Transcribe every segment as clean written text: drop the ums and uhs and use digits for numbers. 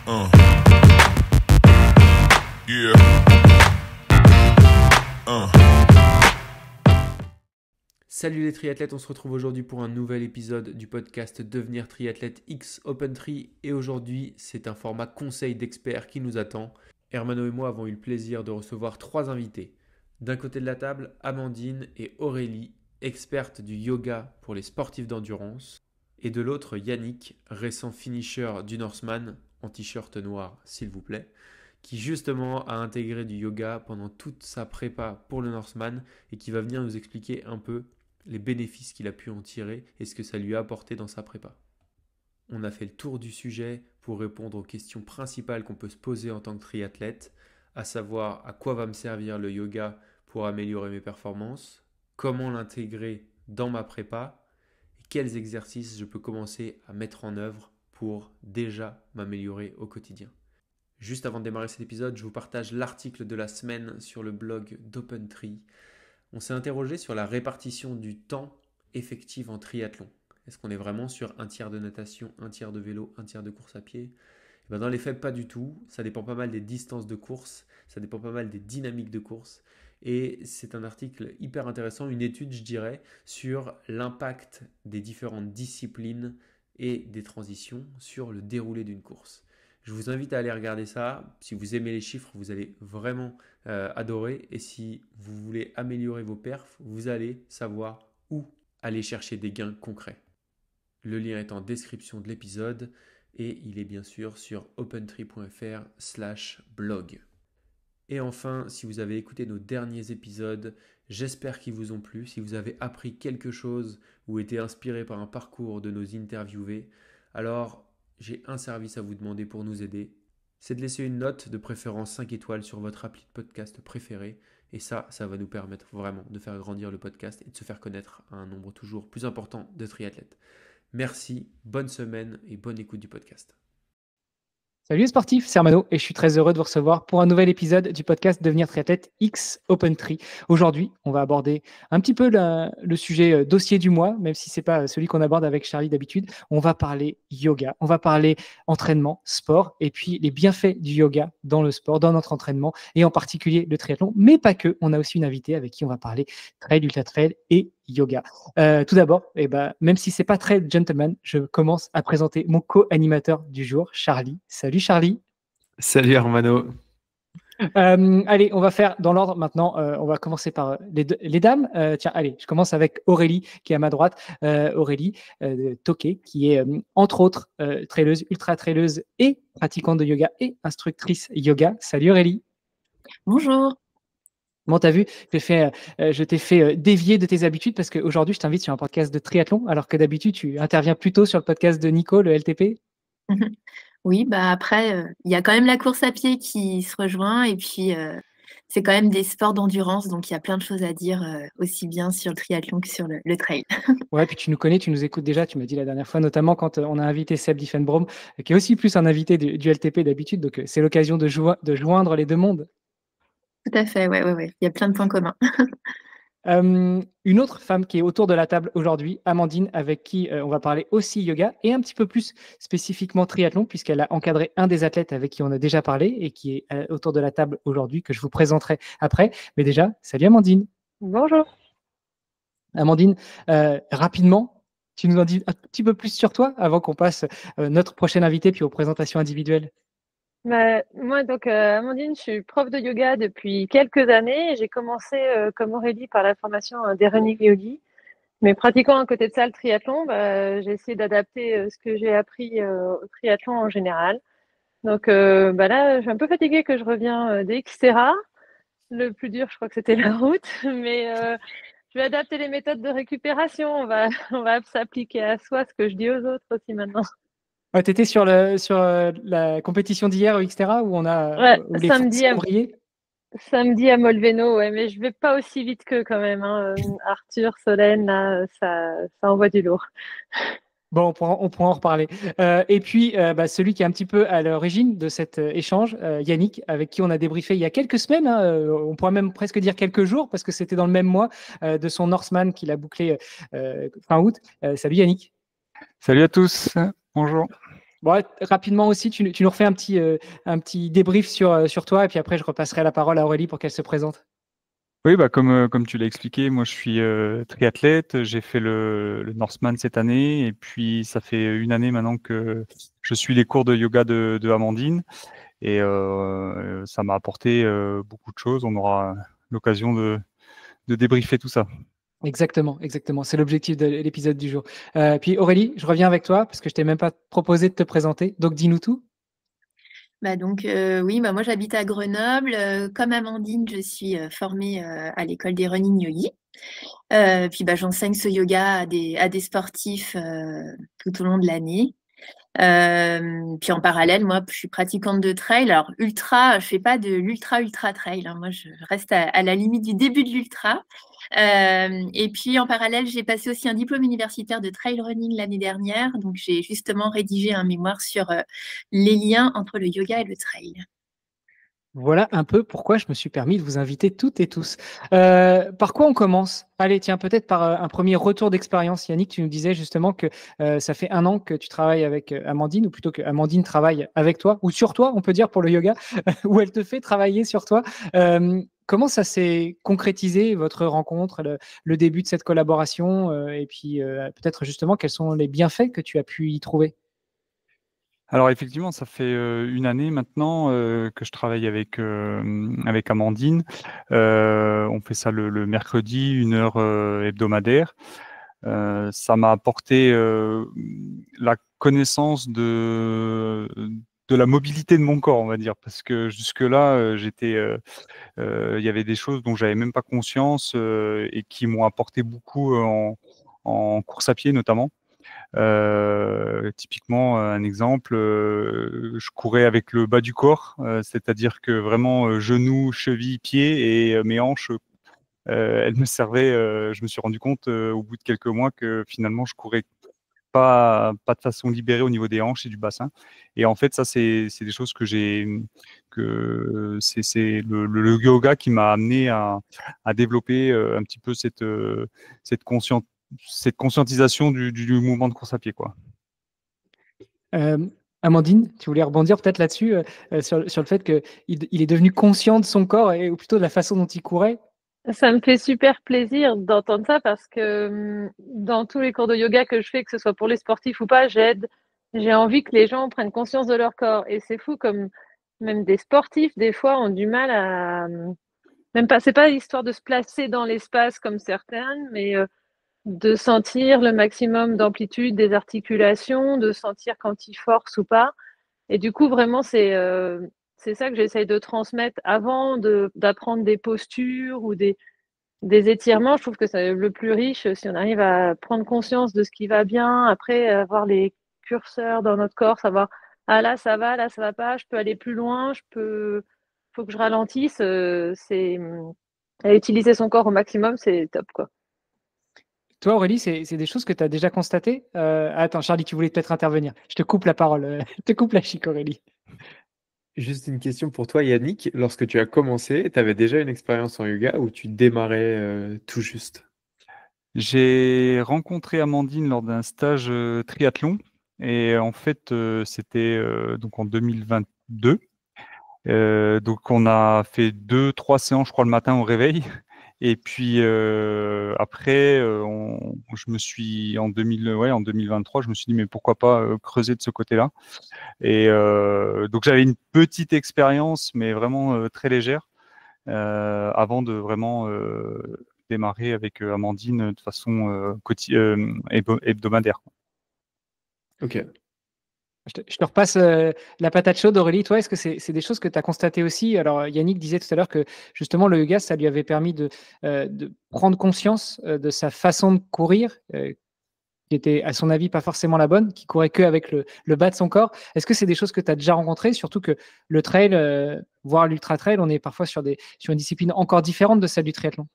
Uh. Yeah. Uh. Salut les triathlètes, on se retrouve aujourd'hui pour un nouvel épisode du podcast Devenir triathlète X OpenTri et aujourd'hui c'est un format conseil d'experts qui nous attend. Hermano et moi avons eu le plaisir de recevoir 3 invités. D'un côté de la table, Amandine et Aurélie, expertes du yoga pour les sportifs d'endurance. Et de l'autre, Yannick, récent finisher du Norseman, en t-shirt noir s'il vous plaît, qui justement a intégré du yoga pendant toute sa prépa pour le Norseman et qui va venir nous expliquer un peu les bénéfices qu'il a pu en tirer et ce que ça lui a apporté dans sa prépa. On a fait le tour du sujet pour répondre aux questions principales qu'on peut se poser en tant que triathlète, à savoir à quoi va me servir le yoga pour améliorer mes performances, comment l'intégrer dans ma prépa, quels exercices je peux commencer à mettre en œuvre pour déjà m'améliorer au quotidien. Juste avant de démarrer cet épisode, je vous partage l'article de la semaine sur le blog d'OpenTri. On s'est interrogé sur la répartition du temps effectif en triathlon. Est-ce qu'on est vraiment sur un tiers de natation, un tiers de vélo, un tiers de course à pied ? Dans les faits, pas du tout. Ça dépend pas mal des distances de course, ça dépend pas mal des dynamiques de course. Et c'est un article hyper intéressant, une étude, je dirais, sur l'impact des différentes disciplines et des transitions sur le déroulé d'une course. Je vous invite à aller regarder ça. Si vous aimez les chiffres, vous allez vraiment adorer. Et si vous voulez améliorer vos perfs, vous allez savoir où aller chercher des gains concrets. Le lien est en description de l'épisode et il est bien sûr sur opentree.fr/blog. Et enfin, si vous avez écouté nos derniers épisodes, j'espère qu'ils vous ont plu. Si vous avez appris quelque chose ou été inspiré par un parcours de nos interviewés, alors j'ai un service à vous demander pour nous aider. C'est de laisser une note, de préférence 5 étoiles sur votre appli de podcast préféré. Et ça va nous permettre vraiment de faire grandir le podcast et de se faire connaître à un nombre toujours plus important de triathlètes. Merci, bonne semaine et bonne écoute du podcast. Salut les sportifs, c'est Hermano et je suis très heureux de vous recevoir pour un nouvel épisode du podcast Devenir triathlète X OpenTri. Aujourd'hui, on va aborder un petit peu le sujet dossier du mois, même si ce n'est pas celui qu'on aborde avec Charlie d'habitude. On va parler yoga, on va parler entraînement, sport et puis les bienfaits du yoga dans le sport, dans notre entraînement et en particulier le triathlon, mais pas que. On a aussi une invitée avec qui on va parler trail, ultra trail et yoga. Tout d'abord, même si c'est pas très gentleman, je commence à présenter mon co-animateur du jour, Charlie. Salut Charlie. Salut Hermano. Allez, on va faire dans l'ordre maintenant. On va commencer par les dames. Tiens, allez, je commence avec Aurélie qui est à ma droite. Aurélie Toquet, qui est entre autres traileuse, ultra traileuse et pratiquante de yoga et instructrice yoga. Salut Aurélie. Bonjour. Bon, t'as vu, je t'ai fait dévier de tes habitudes parce qu'aujourd'hui, je t'invite sur un podcast de triathlon, alors que d'habitude, tu interviens plutôt sur le podcast de Nico, le LTP. Oui, après, il y a quand même la course à pied qui se rejoint et puis c'est quand même des sports d'endurance, donc il y a plein de choses à dire aussi bien sur le triathlon que sur le trail. Ouais, puis tu nous connais, tu nous écoutes déjà, tu m'as dit la dernière fois, notamment quand on a invité Seb Diffenbrom, qui est aussi plus un invité du LTP d'habitude, donc c'est l'occasion de joindre les deux mondes. Tout à fait, ouais. Il y a plein de points communs. Une autre femme qui est autour de la table aujourd'hui, Amandine, avec qui on va parler aussi yoga et un petit peu plus spécifiquement triathlon, puisqu'elle a encadré un des athlètes avec qui on a déjà parlé et qui est autour de la table aujourd'hui, que je vous présenterai après. Mais déjà, salut Amandine. Bonjour. Amandine, rapidement, tu nous en dis un petit peu plus sur toi avant qu'on passe notre prochaine invité puis aux présentations individuelles. Moi, donc, Amandine, je suis prof de yoga depuis quelques années. J'ai commencé, comme Aurélie, par la formation des running yogi. Mais pratiquant à côté de ça le triathlon, j'ai essayé d'adapter ce que j'ai appris au triathlon en général. Donc là, je suis un peu fatiguée que je reviens des Xterra. Le plus dur, je crois que c'était la route. Mais je vais adapter les méthodes de récupération. On va s'appliquer à soi ce que je dis aux autres aussi maintenant. Ouais, tu étais sur la compétition d'hier au Xterra où où les samedi Français ont brillé. Samedi à Molveno, ouais, mais je vais pas aussi vite qu'eux quand même. Arthur, Solène, là, ça envoie du lourd. Bon, on pourra en reparler. Et puis, celui qui est un petit peu à l'origine de cet échange, Yannick, avec qui on a débriefé il y a quelques semaines, on pourrait même presque dire quelques jours, parce que c'était dans le même mois de son Norseman qu'il a bouclé fin août. Salut Yannick. Salut à tous. Bonjour. Bon, rapidement aussi, tu nous refais un petit débrief sur toi et puis après, je repasserai la parole à Aurélie pour qu'elle se présente. Oui, comme tu l'as expliqué, moi je suis triathlète. J'ai fait le Norseman cette année et puis ça fait une année maintenant que je suis les cours de yoga de Amandine et ça m'a apporté beaucoup de choses. On aura l'occasion de débriefer tout ça. Exactement. C'est l'objectif de l'épisode du jour. Puis Aurélie, je reviens avec toi parce que je t'ai même pas proposé de te présenter. Donc, dis-nous tout. Oui, moi j'habite à Grenoble. Comme Amandine, je suis formée à l'école des Running Yogi. Puis j'enseigne ce yoga à des sportifs tout au long de l'année. Puis en parallèle, moi, je suis pratiquante de trail. Alors, ultra, je fais pas de l'ultra trail, hein. Moi, je reste à la limite du début de l'ultra. Et puis en parallèle, j'ai passé aussi un diplôme universitaire de trail running l'année dernière. Donc, j'ai justement rédigé un mémoire sur les liens entre le yoga et le trail. Voilà un peu pourquoi je me suis permis de vous inviter toutes et tous. Par quoi on commence? Allez, tiens, peut-être par un premier retour d'expérience. Yannick, tu nous disais justement que ça fait 1 an que tu travailles avec Amandine, ou plutôt que Amandine travaille avec toi, ou sur toi, on peut dire pour le yoga, où elle te fait travailler sur toi. Comment ça s'est concrétisé, votre rencontre, le début de cette collaboration, et puis peut-être justement quels sont les bienfaits que tu as pu y trouver? Alors effectivement, ça fait une année maintenant que je travaille avec Amandine. On fait ça le mercredi, 1 heure hebdomadaire. Ça m'a apporté la connaissance de la mobilité de mon corps, on va dire, parce que jusque-là, il y avait des choses dont j'avais même pas conscience et qui m'ont apporté beaucoup en course à pied notamment. Typiquement, un exemple, je courais avec le bas du corps, c'est-à-dire que vraiment genoux, chevilles, pieds et mes hanches, elles me servaient. Je me suis rendu compte au bout de quelques mois que finalement je courais pas de façon libérée au niveau des hanches et du bassin. Et en fait, ça c'est des choses que c'est le yoga qui m'a amené à développer un petit peu cette conscience cette conscientisation du mouvement de course à pied, quoi. Euh, Amandine, tu voulais rebondir peut-être là-dessus, sur le fait qu'il est devenu conscient de son corps, ou plutôt de la façon dont il courait. Ça me fait super plaisir d'entendre ça parce que dans tous les cours de yoga que je fais, que ce soit pour les sportifs ou pas, j'ai envie que les gens prennent conscience de leur corps. Et c'est fou comme même des sportifs, des fois, ont du mal à... Même pas, c'est pas l'histoire de se placer dans l'espace comme certaines, mais de sentir le maximum d'amplitude des articulations, de sentir quand ils forcent ou pas. Et du coup, vraiment, c'est ça que j'essaye de transmettre avant d'apprendre des postures ou des étirements. Je trouve que c'est le plus riche si on arrive à prendre conscience de ce qui va bien, après avoir les curseurs dans notre corps, savoir ah là ça va pas, je peux aller plus loin, faut que je ralentisse. Utiliser son corps au maximum, c'est top quoi. Toi, Aurélie, c'est des choses que tu as déjà constatées? Attends, Charlie, tu voulais peut-être intervenir. Je te coupe la parole, je te coupe la chic, Aurélie. Juste une question pour toi, Yannick. Lorsque tu as commencé, tu avais déjà une expérience en yoga ou tu démarrais tout juste? J'ai rencontré Amandine lors d'un stage triathlon et en fait, c'était donc en 2022. Donc on a fait 2-3 séances, je crois, le matin au réveil. Et puis après, je me suis en 2023, je me suis dit mais pourquoi pas creuser de ce côté-là. Et donc j'avais une petite expérience, mais vraiment très légère, avant de vraiment démarrer avec Amandine de façon hebdomadaire. Ok. Je te repasse la patate chaude, Aurélie. Toi, est-ce que c'est des choses que tu as constatées aussi? Alors, Yannick disait tout à l'heure que justement, le yoga, ça lui avait permis de prendre conscience de sa façon de courir, qui était, à son avis, pas forcément la bonne, qui courait que avec le bas de son corps. Est-ce que c'est des choses que tu as déjà rencontrées? Surtout que le trail, voire l'ultra trail, on est parfois sur une discipline encore différente de celle du triathlon.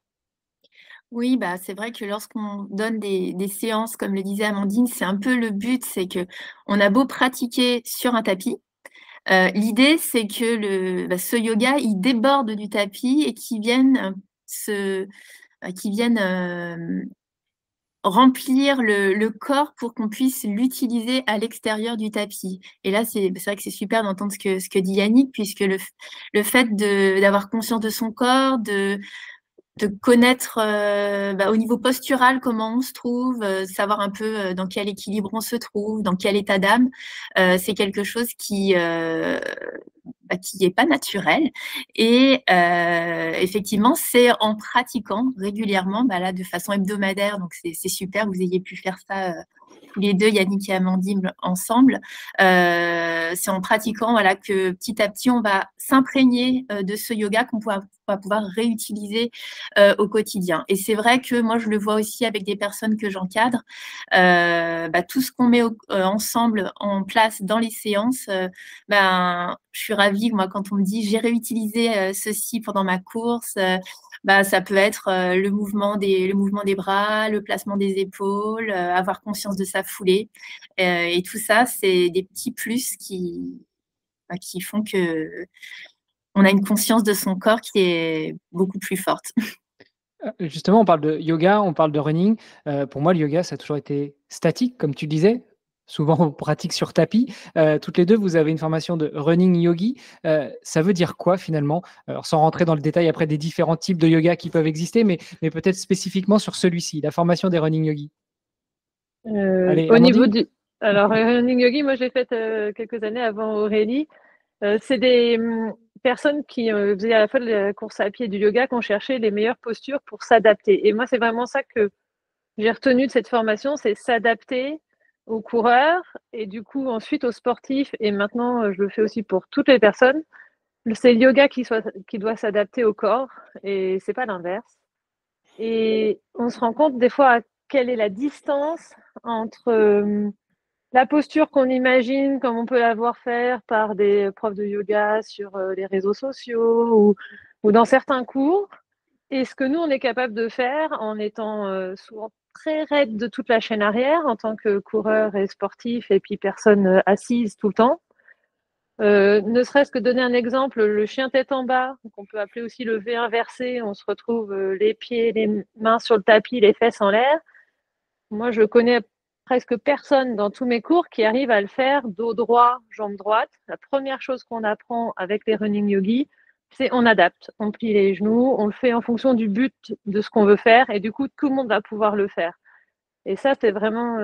Oui, c'est vrai que lorsqu'on donne des séances, comme le disait Amandine, c'est un peu le but, c'est que on a beau pratiquer sur un tapis, l'idée c'est que ce yoga, il déborde du tapis et qu'il vienne remplir le corps pour qu'on puisse l'utiliser à l'extérieur du tapis. Et là, c'est vrai que c'est super d'entendre ce que dit Yannick, puisque le fait d'avoir conscience de son corps, de connaître au niveau postural comment on se trouve, savoir un peu dans quel équilibre on se trouve, dans quel état d'âme, c'est quelque chose qui est pas naturel. Et effectivement, c'est en pratiquant régulièrement, là, de façon hebdomadaire, donc c'est super que vous ayez pu faire ça tous les deux, Yannick et Amandine, ensemble. C'est en pratiquant que petit à petit, on va s'imprégner de ce yoga qu'on va pouvoir réutiliser au quotidien. Et c'est vrai que moi, je le vois aussi avec des personnes que j'encadre. Tout ce qu'on met ensemble en place dans les séances, je suis ravie, moi, quand on me dit « j'ai réutilisé ceci pendant ma course », ça peut être le mouvement des bras, le placement des épaules, avoir conscience de sa foulée. Et tout ça, c'est des petits plus qui font qu'on a une conscience de son corps qui est beaucoup plus forte. Justement, on parle de yoga, on parle de running. Pour moi, le yoga, ça a toujours été statique, comme tu disais. Souvent, on pratique sur tapis. Toutes les deux, vous avez une formation de running yogi. Ça veut dire quoi finalement? Alors, sans rentrer dans le détail après des différents types de yoga qui peuvent exister, mais peut-être spécifiquement sur celui-ci, la formation des running yogis. Allez, Au niveau Amandine? Alors, running yogi, moi, je l'ai faite quelques années avant Aurélie. C'est des personnes qui faisaient à la fois de la course à pied et du yoga, qui ont cherché les meilleures postures pour s'adapter. Et moi, c'est vraiment ça que j'ai retenu de cette formation, c'est s'adapter aux coureurs et du coup ensuite aux sportifs. Et maintenant, je le fais aussi pour toutes les personnes. C'est le yoga qui doit s'adapter au corps et c'est pas l'inverse. Et on se rend compte des fois quelle est la distance entre la posture qu'on imagine, comme on peut la voir faire par des profs de yoga sur les réseaux sociaux ou dans certains cours, et ce que nous, on est capable de faire en étant souvent très raide de toute la chaîne arrière en tant que coureur et sportif et puis personne assise tout le temps. Ne serait-ce que donner un exemple, le chien tête en bas, qu'on peut appeler aussi le V inversé, on se retrouve les pieds, les mains sur le tapis, les fesses en l'air. Moi, je connais presque personne dans tous mes cours qui arrive à le faire dos droit, jambe droite. La première chose qu'on apprend avec les running yogis, c'est on adapte, on plie les genoux, on le fait en fonction du but de ce qu'on veut faire et du coup, tout le monde va pouvoir le faire. Et ça, c'est vraiment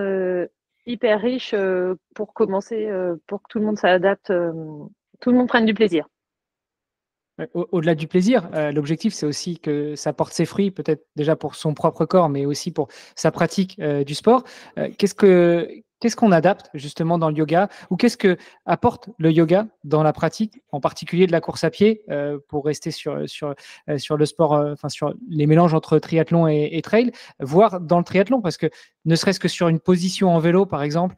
hyper riche pour commencer, pour que tout le monde s'adapte, tout le monde prenne du plaisir. Au-delà du plaisir, l'objectif, c'est aussi que ça porte ses fruits, peut-être déjà pour son propre corps, mais aussi pour sa pratique du sport. Qu'est-ce qu'on adapte justement dans le yoga, ou qu'est-ce que apporte le yoga dans la pratique, en particulier de la course à pied, pour rester sur le sport, sur les mélanges entre triathlon et trail, voire dans le triathlon, parce que ne serait-ce que sur une position en vélo, par exemple,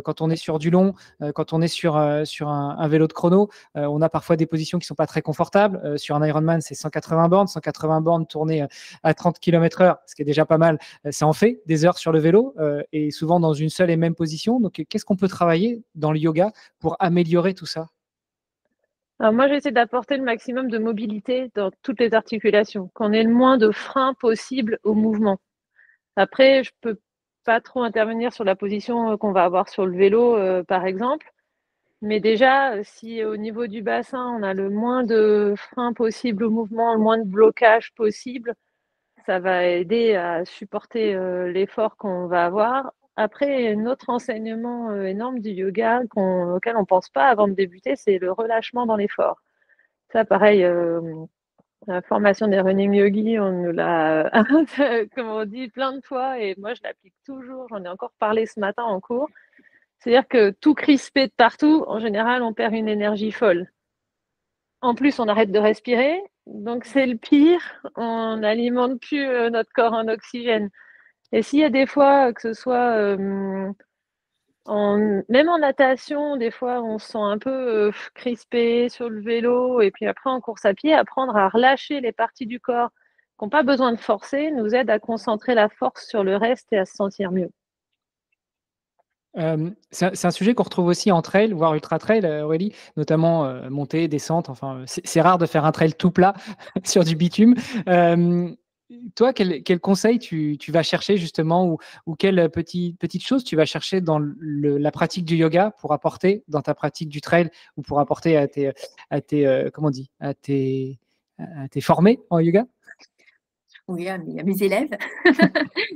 quand on est sur du long, quand on est sur un vélo de chrono, on a parfois des positions qui ne sont pas très confortables. Sur un Ironman, c'est 180 bornes tournées à 30 km/h, ce qui est déjà pas mal. Ça en fait des heures sur le vélo et souvent dans une seule et même position. Donc, qu'est-ce qu'on peut travailler dans le yoga pour améliorer tout ça? Alors moi, j'essaie d'apporter le maximum de mobilité dans toutes les articulations, qu'on ait le moins de freins possible au mouvement. Après, je peux pas trop intervenir sur la position qu'on va avoir sur le vélo, par exemple. Mais déjà, si au niveau du bassin, on a le moins de freins possible au mouvement, le moins de blocage possible, ça va aider à supporter l'effort qu'on va avoir. Après, un autre enseignement énorme du yoga auquel on ne pense pas avant de débuter, c'est le relâchement dans l'effort. Ça, pareil, la formation des running yogis, on nous l'a, comme on dit, plein de fois, et moi, je l'applique toujours. J'en ai encore parlé ce matin en cours. C'est-à-dire que tout crispé de partout, en général, on perd une énergie folle. En plus, on arrête de respirer, donc c'est le pire. On n'alimente plus notre corps en oxygène. Et s'il y a des fois, que ce soit même en natation, des fois, on se sent un peu crispé sur le vélo, et puis après, en course à pied, apprendre à relâcher les parties du corps qui n'ont pas besoin de forcer nous aide à concentrer la force sur le reste et à se sentir mieux. C'est un sujet qu'on retrouve aussi en trail, voire ultra trail, Aurélie, notamment montée, descente. Enfin, c'est rare de faire un trail tout plat sur du bitume. toi, quel conseil tu vas chercher justement ou quelle petite chose tu vas chercher dans la pratique du yoga pour apporter dans ta pratique du trail ou pour apporter comment on dit, à tes formés en yoga? Oui, à mes élèves,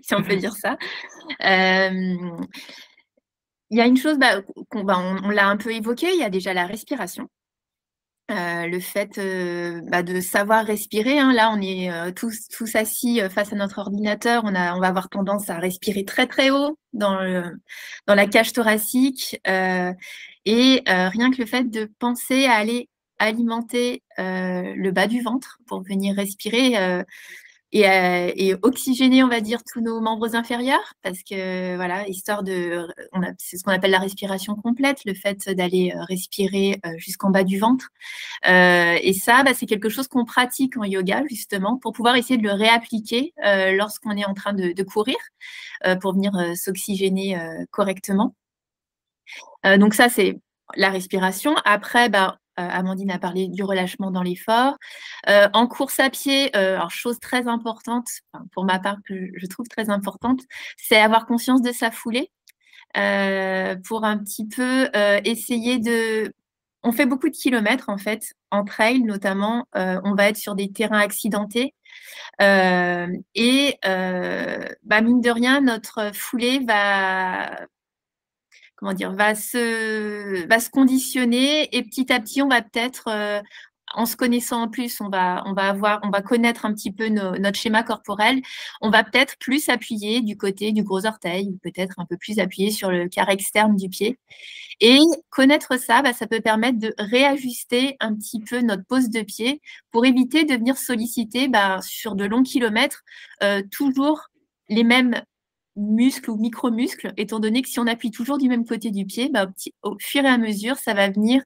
si on peut dire ça. Il y a une chose, on l'a un peu évoqué, il y a déjà la respiration. Le fait de savoir respirer, hein. Là, on est tous assis face à notre ordinateur. On va avoir tendance à respirer très très haut dans la cage thoracique. Et rien que le fait de penser à aller alimenter le bas du ventre pour venir respirer et oxygéner, on va dire, tous nos membres inférieurs, parce que voilà, c'est ce qu'on appelle la respiration complète, le fait d'aller respirer jusqu'en bas du ventre. Et ça, c'est quelque chose qu'on pratique en yoga, justement, pour pouvoir essayer de le réappliquer lorsqu'on est en train de courir, pour venir s'oxygéner correctement. Donc ça, c'est la respiration. Après, Amandine a parlé du relâchement dans l'effort. En course à pied, alors chose très importante, pour ma part, que je trouve très importante, c'est avoir conscience de sa foulée pour un petit peu essayer de... On fait beaucoup de kilomètres, en fait, en trail notamment. On va être sur des terrains accidentés. Mine de rien, notre foulée va se conditionner et petit à petit, on va peut-être, en se connaissant en plus, on va connaître un petit peu notre schéma corporel. On va peut-être plus appuyer du côté du gros orteil, ou peut-être un peu plus appuyer sur le quart externe du pied. Et connaître ça, ça peut permettre de réajuster un petit peu notre pose de pied pour éviter de venir solliciter sur de longs kilomètres toujours les mêmes muscles ou micro-muscles, étant donné que si on appuie toujours du même côté du pied, au fur et à mesure, ça va venir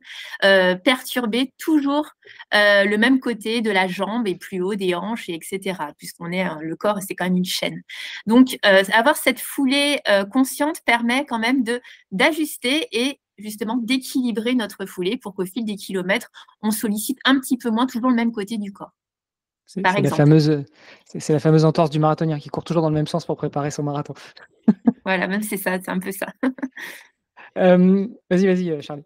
perturber toujours le même côté de la jambe et plus haut des hanches, etc. Puisqu'on est le corps, c'est quand même une chaîne. Donc, avoir cette foulée consciente permet quand même d'ajuster et justement d'équilibrer notre foulée pour qu'au fil des kilomètres, on sollicite un petit peu moins toujours le même côté du corps. C'est la fameuse entorse du marathonien qui court toujours dans le même sens pour préparer son marathon. Voilà, même c'est ça, c'est un peu ça. Vas-y, Charlie.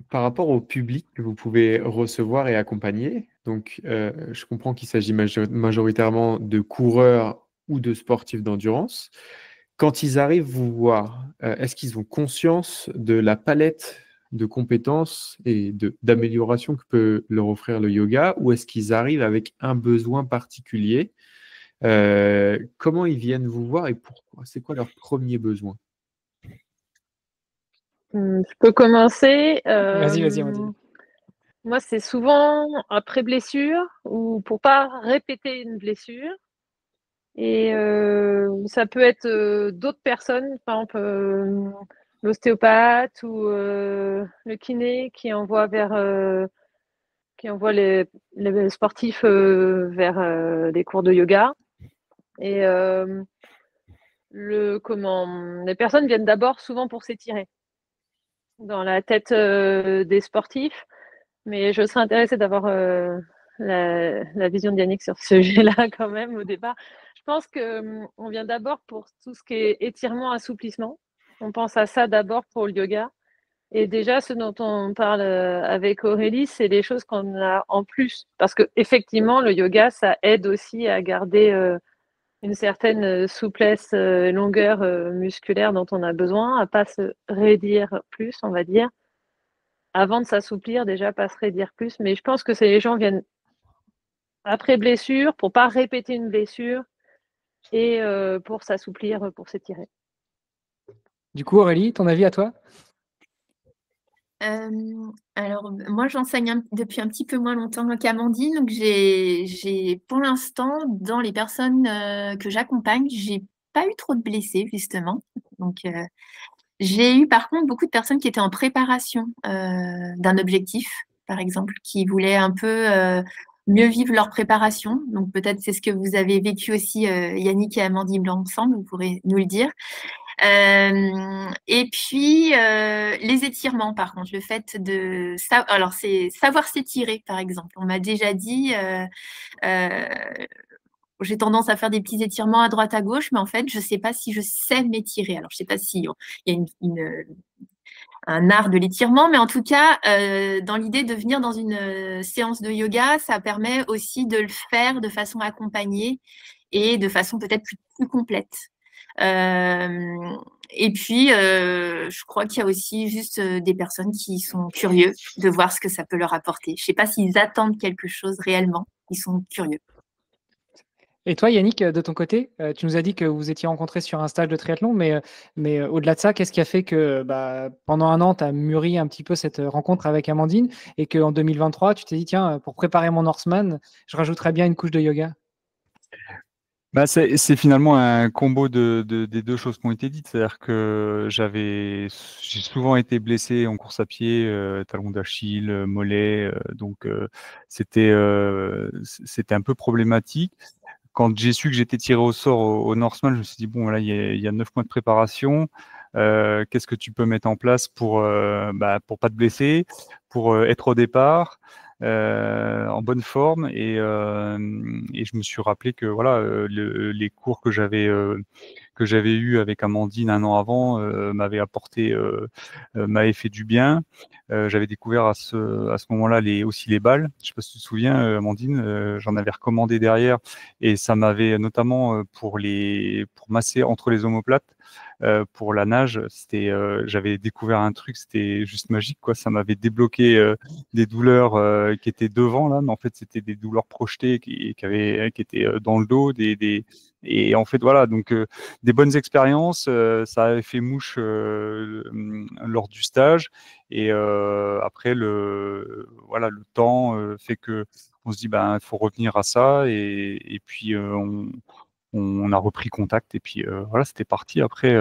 Par rapport au public que vous pouvez recevoir et accompagner, donc je comprends qu'il s'agit majoritairement de coureurs ou de sportifs d'endurance. Quand ils arrivent vous voir, est-ce qu'ils ont conscience de la palette de compétences et d'amélioration que peut leur offrir le yoga, ou est-ce qu'ils arrivent avec un besoin particulier? Comment ils viennent vous voir et pourquoi? C'est quoi leur premier besoin? Je peux commencer. Vas-y, Amandine. Moi, c'est souvent après blessure ou pour pas répéter une blessure. Et ça peut être d'autres personnes, par exemple l'ostéopathe ou le kiné qui envoie les sportifs vers des cours de yoga. Et les personnes viennent d'abord souvent pour s'étirer dans la tête des sportifs, mais je serais intéressée d'avoir la vision de Yannick sur ce sujet-là quand même au départ. Je pense qu'on vient d'abord pour tout ce qui est étirement, assouplissement. On pense à ça d'abord pour le yoga. Et déjà, ce dont on parle avec Aurélie, c'est les choses qu'on a en plus. Parce qu'effectivement, le yoga, ça aide aussi à garder une certaine souplesse, longueur musculaire dont on a besoin, à pas se raidir plus, on va dire. Avant de s'assouplir, déjà, pas se raidir plus. Mais je pense que les gens viennent après blessure, pour pas répéter une blessure et pour s'assouplir, pour s'étirer. Du coup, Aurélie, ton avis à toi? Alors, moi, j'enseigne depuis un petit peu moins longtemps qu'Amandine. Donc, j'ai pour l'instant, dans les personnes que j'accompagne, j'ai pas eu trop de blessés, justement. Donc, j'ai eu par contre beaucoup de personnes qui étaient en préparation d'un objectif, par exemple, qui voulaient un peu mieux vivre leur préparation. Donc, peut-être c'est ce que vous avez vécu aussi, Yannick et Amandine, ensemble, vous pourrez nous le dire. Et puis les étirements, par contre, le fait de alors c'est savoir s'étirer, par exemple. On m'a déjà dit j'ai tendance à faire des petits étirements à droite à gauche, mais en fait, je ne sais pas si je sais m'étirer. Alors, je ne sais pas s'il y a un art de l'étirement, mais en tout cas, dans l'idée de venir dans une séance de yoga, ça permet aussi de le faire de façon accompagnée et de façon peut-être plus complète. Et puis, je crois qu'il y a aussi juste des personnes qui sont curieux de voir ce que ça peut leur apporter. Je ne sais pas s'ils attendent quelque chose réellement, ils sont curieux. Et toi, Yannick, de ton côté, tu nous as dit que vous étiez rencontrés sur un stage de triathlon, mais au-delà de ça, qu'est-ce qui a fait que pendant un an, tu as mûri un petit peu cette rencontre avec Amandine et qu'en 2023, tu t'es dit, tiens, pour préparer mon Norseman, je rajouterais bien une couche de yoga? C'est finalement un combo des deux choses qui ont été dites. C'est-à-dire que j'ai souvent été blessé en course à pied, talon d'Achille, mollet, donc c'était un peu problématique. Quand j'ai su que j'étais tiré au sort au Norseman, je me suis dit, bon, là, il y a 9 mois de préparation. Qu'est-ce que tu peux mettre en place pour pas te blesser, pour être au départ en bonne forme et je me suis rappelé que voilà les cours que j'avais eu avec Amandine un an avant m'avaient fait du bien. J'avais découvert à ce moment-là aussi les balles. Je sais pas si tu te souviens, Amandine, j'en avais recommandé derrière et ça m'avait notamment pour masser entre les omoplates. Pour la nage, j'avais découvert un truc, c'était juste magique, quoi. Ça m'avait débloqué des douleurs qui étaient devant là, mais en fait c'était des douleurs projetées qui étaient dans le dos, et en fait voilà, donc des bonnes expériences. Ça avait fait mouche lors du stage, et après le temps fait que on se dit il faut revenir à ça, et puis on a repris contact, et puis voilà, c'était parti après.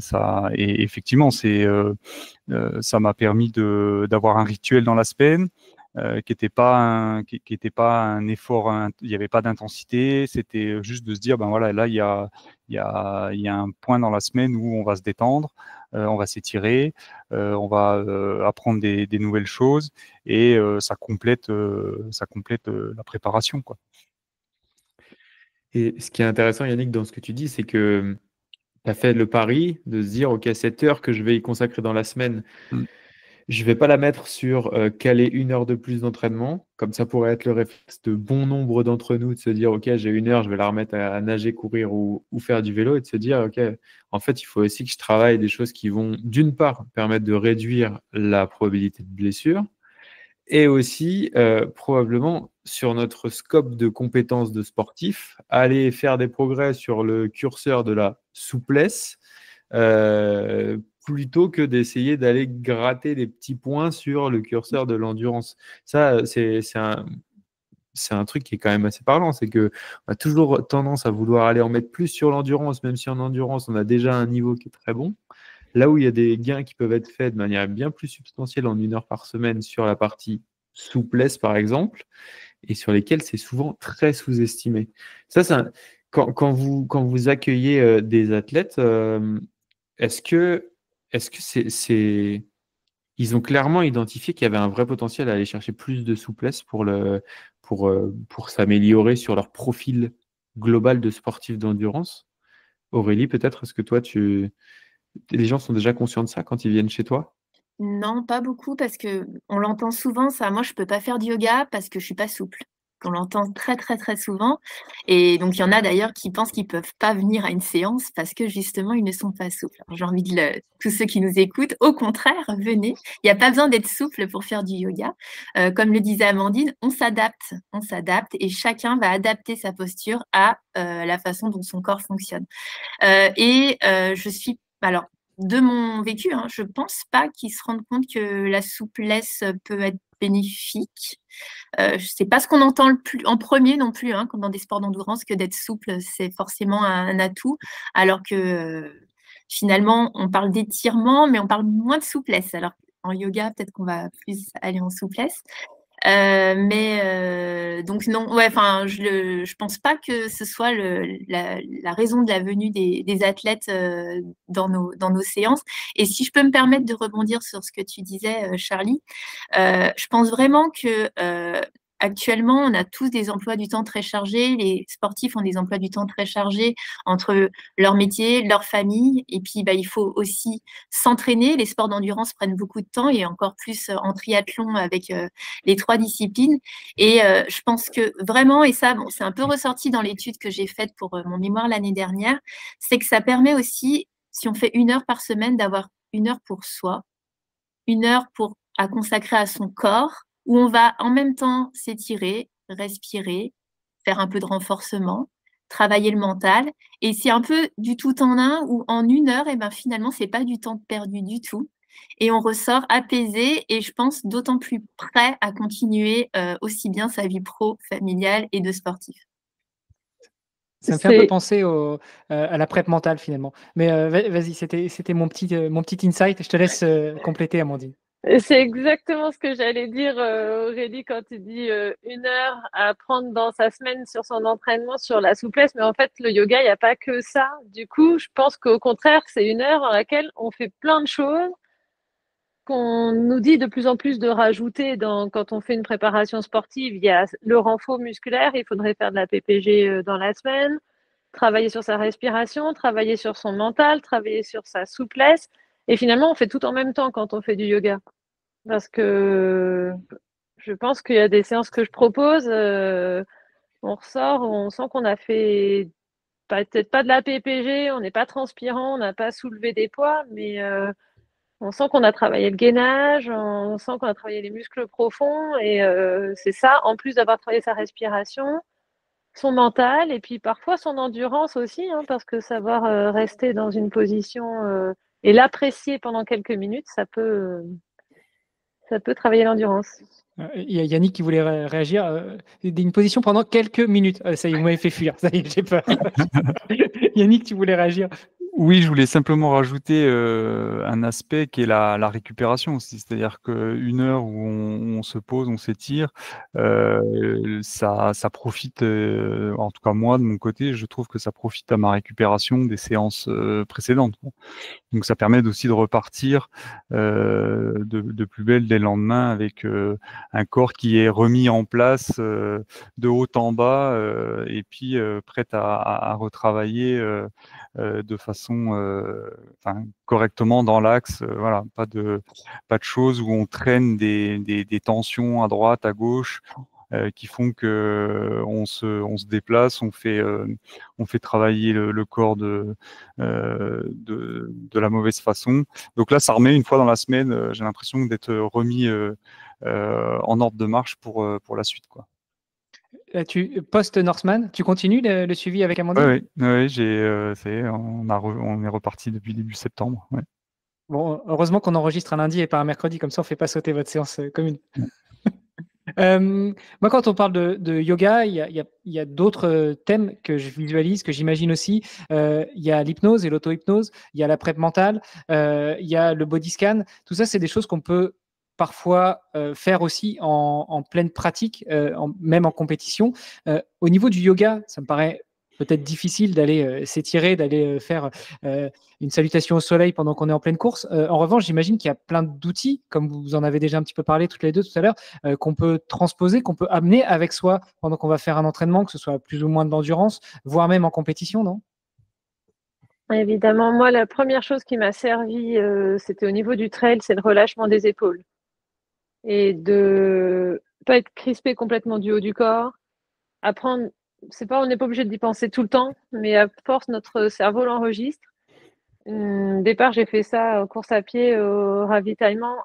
Ça, et effectivement, ça m'a permis d'avoir un rituel dans la semaine qui n'était pas un effort, il n'y avait pas d'intensité, c'était juste de se dire, voilà, là, il y a un point dans la semaine où on va se détendre, on va s'étirer, on va apprendre des nouvelles choses, et ça complète la préparation, quoi. Et ce qui est intéressant, Yannick, dans ce que tu dis, c'est que tu as fait le pari de se dire, OK, cette heure que je vais y consacrer dans la semaine, je ne vais pas la mettre sur caler 1 heure de plus d'entraînement. Comme ça pourrait être le réflexe de bon nombre d'entre nous, de se dire, OK, j'ai 1 heure, je vais la remettre à nager, courir ou faire du vélo, et de se dire, OK, en fait, il faut aussi que je travaille des choses qui vont, d'une part, permettre de réduire la probabilité de blessure, et aussi probablement sur notre scope de compétences de sportif, aller faire des progrès sur le curseur de la souplesse plutôt que d'essayer d'aller gratter des petits points sur le curseur de l'endurance. Ça, c'est un truc qui est quand même assez parlant, c'est qu'on a toujours tendance à vouloir aller en mettre plus sur l'endurance, même si en endurance, on a déjà un niveau qui est très bon. Là où il y a des gains qui peuvent être faits de manière bien plus substantielle en 1 heure par semaine sur la partie souplesse, par exemple, et sur lesquels c'est souvent très sous-estimé. Ça, quand vous accueillez des athlètes, est-ce que ils ont clairement identifié qu'il y avait un vrai potentiel à aller chercher plus de souplesse pour s'améliorer sur leur profil global de sportif d'endurance? Aurélie, peut-être, est-ce que toi, les gens sont déjà conscients de ça quand ils viennent chez toi? Non, pas beaucoup, parce qu'on l'entend souvent, ça. Moi, je ne peux pas faire du yoga parce que je ne suis pas souple. On l'entend très, très, très souvent. Et donc, il y en a d'ailleurs qui pensent qu'ils ne peuvent pas venir à une séance parce que justement, ils ne sont pas souples. Alors, j'ai envie de tous ceux qui nous écoutent, au contraire, venez. Il n'y a pas besoin d'être souple pour faire du yoga. Comme le disait Amandine, on s'adapte, et chacun va adapter sa posture à la façon dont son corps fonctionne. Je suis... Alors, de mon vécu, je ne pense pas qu'ils se rendent compte que la souplesse peut être bénéfique. C'est pas ce qu'on entend en premier non plus, comme dans des sports d'endurance, que d'être souple, c'est forcément un atout, alors que finalement, on parle d'étirement, mais on parle moins de souplesse. Alors, en yoga, peut-être qu'on va plus aller en souplesse. Donc non, ouais, enfin, je pense pas que ce soit la raison de la venue des athlètes dans nos séances. Et si je peux me permettre de rebondir sur ce que tu disais, Charlie, je pense vraiment que actuellement, on a tous des emplois du temps très chargés. Les sportifs ont des emplois du temps très chargés entre leur métier, leur famille. Et puis, il faut aussi s'entraîner. Les sports d'endurance prennent beaucoup de temps et encore plus en triathlon avec les 3 disciplines. Et je pense que vraiment, et ça, c'est un peu ressorti dans l'étude que j'ai faite pour mon mémoire l'année dernière, c'est que ça permet aussi, si on fait 1 heure par semaine, d'avoir 1 heure pour soi, 1 heure à consacrer à son corps, où on va en même temps s'étirer, respirer, faire un peu de renforcement, travailler le mental. Et c'est un peu du tout en un, où en 1 heure, finalement, c'est pas du temps perdu du tout. Et on ressort apaisé et je pense d'autant plus prêt à continuer aussi bien sa vie pro, familiale et de sportif. Ça me fait un peu penser à la prep mentale finalement. Mais vas-y, c'était mon petit insight. Je te laisse compléter, Amandine. C'est exactement ce que j'allais dire, Aurélie, quand tu dis 1 heure à prendre dans sa semaine sur son entraînement, sur la souplesse. Mais en fait, le yoga, il n'y a pas que ça. Du coup, je pense qu'au contraire, c'est 1 heure dans laquelle on fait plein de choses qu'on nous dit de plus en plus de rajouter quand on fait une préparation sportive. Il y a le renfort musculaire, il faudrait faire de la PPG dans la semaine, travailler sur sa respiration, travailler sur son mental, travailler sur sa souplesse. Et finalement, on fait tout en même temps quand on fait du yoga. Parce que je pense qu'il y a des séances que je propose, on ressort, on sent qu'on a fait peut-être pas de la PPG, on n'est pas transpirant, on n'a pas soulevé des poids, mais on sent qu'on a travaillé le gainage, on sent qu'on a travaillé les muscles profonds. Et c'est ça, en plus d'avoir travaillé sa respiration, son mental et puis parfois son endurance aussi, hein, parce que savoir rester dans une position et l'apprécier pendant quelques minutes, ça peut travailler l'endurance. Il y a Yannick qui voulait réagir. Une position pendant quelques minutes. Ça y est, vous m'avez fait fuir. Ça y est, j'ai peur. Yannick, tu voulais réagir. Oui, je voulais simplement rajouter un aspect qui est la récupération aussi. C'est-à-dire qu'1 heure où on se pose, on s'étire, ça profite, en tout cas moi de mon côté, je trouve que ça profite à ma récupération des séances précédentes, quoi. Donc ça permet aussi de repartir de plus belle dès le lendemain avec un corps qui est remis en place de haut en bas et puis prêt à retravailler de façon correctement dans l'axe. Voilà, pas de choses où on traîne des tensions à droite, à gauche. Qui font que on se déplace, on fait travailler le corps de la mauvaise façon. Donc là, ça remet une fois dans la semaine. J'ai l'impression d'être remis en ordre de marche pour la suite, quoi. Post-Norseman, tu continues le suivi avec Amandine? Oui, ça y est, on est reparti depuis début septembre. Ouais. Bon, heureusement qu'on enregistre un lundi et pas un mercredi, comme ça on ne fait pas sauter votre séance commune. Moi, quand on parle de yoga, il y a d'autres thèmes que je visualise, que j'imagine aussi. Il y a l'hypnose et l'auto-hypnose, il y a la prep mentale, il y a le body scan. Tout ça, c'est des choses qu'on peut parfois faire aussi en pleine pratique, même en compétition. Au niveau du yoga, ça me paraît peut-être difficile d'aller s'étirer, d'aller faire une salutation au soleil pendant qu'on est en pleine course. En revanche, j'imagine qu'il y a plein d'outils, comme vous en avez déjà un petit peu parlé toutes les deux tout à l'heure, qu'on peut transposer, qu'on peut amener avec soi pendant qu'on va faire un entraînement, que ce soit plus ou moins d'endurance, voire même en compétition, non? Évidemment, moi, la première chose qui m'a servi, c'était au niveau du trail, c'est le relâchement des épaules. Et de pas être crispé complètement du haut du corps. Apprendre, on n'est pas obligé d'y penser tout le temps, mais à force, notre cerveau l'enregistre. Au départ, j'ai fait ça en course à pied, au ravitaillement,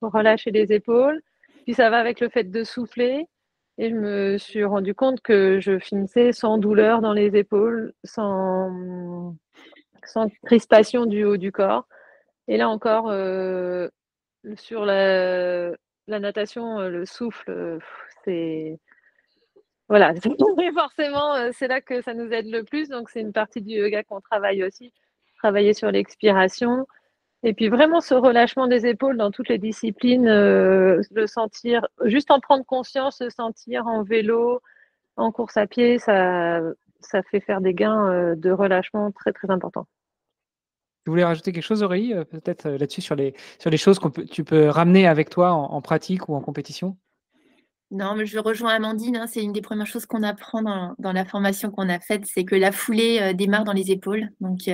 pour relâcher les épaules. Puis ça va avec le fait de souffler. Et je me suis rendu compte que je finissais sans douleur dans les épaules, sans crispation du haut du corps. Et là encore, sur la natation, le souffle, c'est voilà, forcément, c'est là que ça nous aide le plus. Donc c'est une partie du yoga qu'on travaille aussi, travailler sur l'expiration et puis vraiment ce relâchement des épaules dans toutes les disciplines, le sentir, juste en prendre conscience, le sentir en vélo, en course à pied, ça fait faire des gains de relâchement très, très importants. Tu voulais rajouter quelque chose, Aurélie, peut-être là-dessus sur les choses tu peux ramener avec toi en pratique ou en compétition? Non, mais je rejoins Amandine, hein, c'est une des premières choses qu'on apprend dans la formation qu'on a faite, c'est que la foulée démarre dans les épaules. Donc,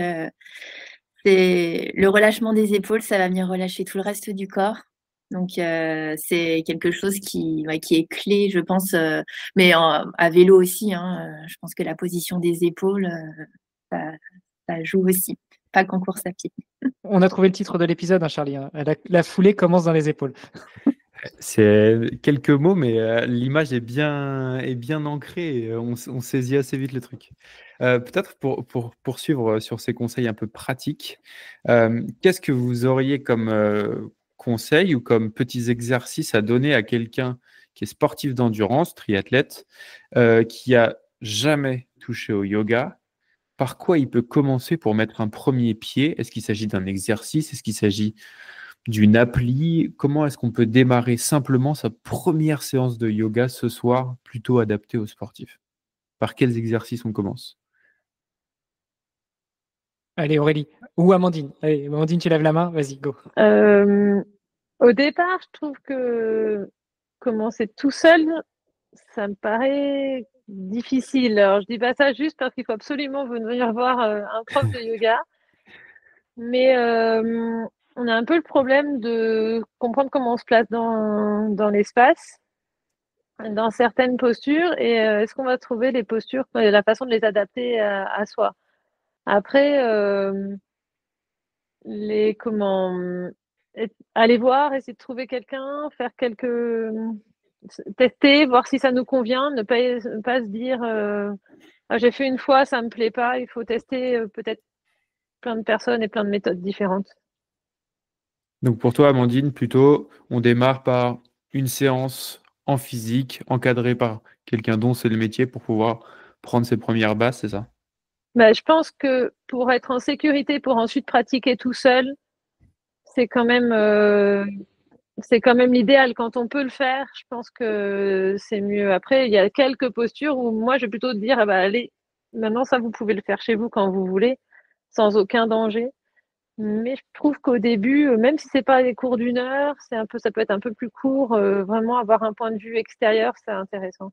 c'est le relâchement des épaules, ça va venir relâcher tout le reste du corps. Donc, c'est quelque chose qui est clé, je pense, mais à vélo aussi, hein, je pense que la position des épaules, ça joue aussi, pas qu'en course à pied. On a trouvé le titre de l'épisode, hein, Charlie. Hein. La foulée commence dans les épaules. C'est quelques mots, mais l'image est bien ancrée et on saisit assez vite le truc. Peut-être pour poursuivre sur ces conseils un peu pratiques, qu'est-ce que vous auriez comme conseil ou comme petits exercices à donner à quelqu'un qui est sportif d'endurance, triathlète, qui a jamais touché au yoga? Par quoi il peut commencer pour mettre un premier pied? Est-ce qu'il s'agit d'un exercice? Est-ce qu'il s'agit d'une appli? Comment est-ce qu'on peut démarrer simplement sa première séance de yoga ce soir, plutôt adaptée aux sportifs? Par quels exercices on commence? Allez, Aurélie. Ou Amandine. Allez, Amandine, tu lèves la main. Vas-y, go. Au départ, je trouve que commencer tout seul, ça me paraît difficile. Alors, je dis pas ça juste parce qu'il faut absolument venir voir un prof de yoga, mais on a un peu le problème de comprendre comment on se place dans l'espace, dans certaines postures, et est-ce qu'on va trouver les postures, la façon de les adapter à soi. Après, aller voir, essayer de trouver quelqu'un, faire tester, voir si ça nous convient, ne pas se dire ah, j'ai fait une fois, ça me plaît pas, il faut tester peut-être plein de personnes et plein de méthodes différentes. Donc pour toi, Amandine, plutôt, on démarre par une séance en physique, encadrée par quelqu'un dont c'est le métier pour pouvoir prendre ses premières bases, c'est ça? Je pense que pour être en sécurité, pour ensuite pratiquer tout seul, c'est quand même l'idéal. Quand on peut le faire, je pense que c'est mieux. Après, il y a quelques postures où moi, je vais plutôt dire, ah bah, allez, maintenant, ça, vous pouvez le faire chez vous quand vous voulez, sans aucun danger. Mais je trouve qu'au début, même si c'est pas des cours d'1 heure, ça peut être un peu plus court. Vraiment, avoir un point de vue extérieur, c'est intéressant.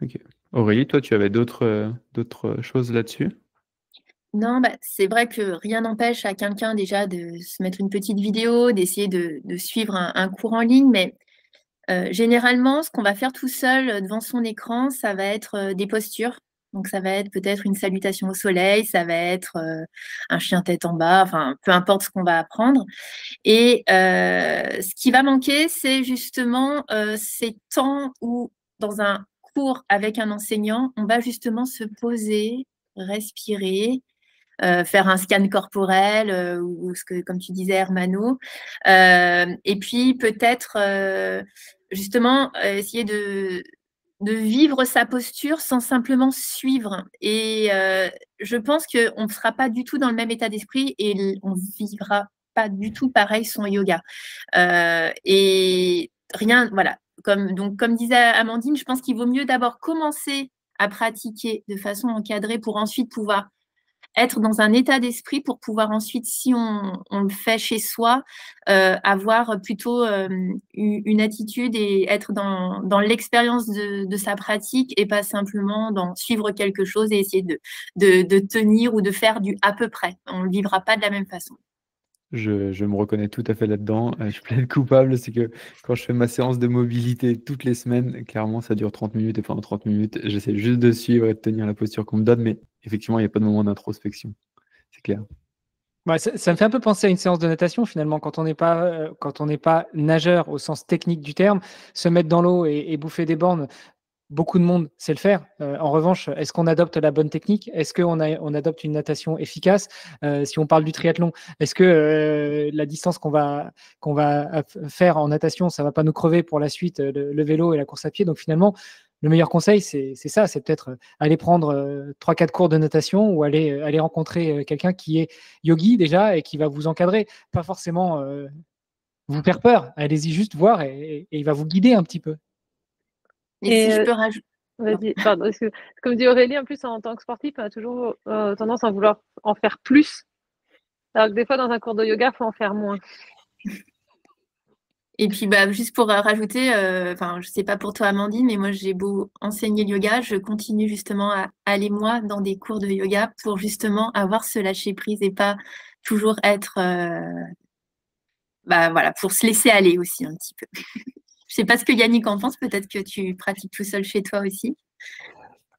Ok. Aurélie, toi, tu avais d'autres choses là-dessus? Non, c'est vrai que rien n'empêche à quelqu'un déjà de se mettre une petite vidéo, d'essayer de suivre un cours en ligne, mais généralement, ce qu'on va faire tout seul devant son écran, ça va être des postures. Donc, ça va être peut-être une salutation au soleil, ça va être un chien tête en bas, enfin, peu importe ce qu'on va apprendre. Et ce qui va manquer, c'est justement ces temps où, dans un cours avec un enseignant, on va justement se poser, respirer, faire un scan corporel ou ce que, comme tu disais, Hermano. Et puis peut-être justement essayer de vivre sa posture sans simplement suivre. Et je pense qu'on ne sera pas du tout dans le même état d'esprit et on ne vivra pas du tout pareil son yoga. Et rien, voilà. Comme disait Amandine, je pense qu'il vaut mieux d'abord commencer à pratiquer de façon encadrée pour ensuite pouvoir être dans un état d'esprit pour pouvoir ensuite, si on le fait chez soi, avoir plutôt une attitude et être dans l'expérience de sa pratique et pas simplement dans suivre quelque chose et essayer de tenir ou de faire du à peu près. On ne le vivra pas de la même façon. Je me reconnais tout à fait là-dedans. Je plaide coupable, c'est que quand je fais ma séance de mobilité toutes les semaines, clairement, ça dure 30 minutes et pendant 30 minutes, j'essaie juste de suivre et de tenir la posture qu'on me donne, mais effectivement, il n'y a pas de moment d'introspection. C'est clair. Ouais, ça me fait un peu penser à une séance de natation finalement, quand on n'est pas nageur au sens technique du terme, se mettre dans l'eau et bouffer des bornes. Beaucoup de monde sait le faire. En revanche, est-ce qu'on adopte la bonne technique? Est-ce qu'on adopte une natation efficace? Si on parle du triathlon, est-ce que la distance qu'on va faire en natation, ça va pas nous crever pour la suite, le vélo et la course à pied? Donc finalement, le meilleur conseil, c'est ça, c'est peut-être aller prendre 3-4 cours de natation ou aller rencontrer quelqu'un qui est yogi déjà et qui va vous encadrer. Pas forcément vous faire peur. Allez-y juste voir et il va vous guider un petit peu. Et si je peux rajouter. Vas-y, pardon, comme dit Aurélie, en plus, en tant que sportif, on a toujours tendance à vouloir en faire plus. Alors que des fois, dans un cours de yoga, il faut en faire moins. Et puis, juste pour rajouter, enfin, je sais pas pour toi, Amandine, mais moi, j'ai beau enseigner le yoga, je continue justement à aller, moi, dans des cours de yoga pour justement avoir ce lâcher-prise et pas toujours être, voilà, pour se laisser aller aussi un petit peu. Je sais pas ce que Yannick en pense, peut-être que tu pratiques tout seul chez toi aussi.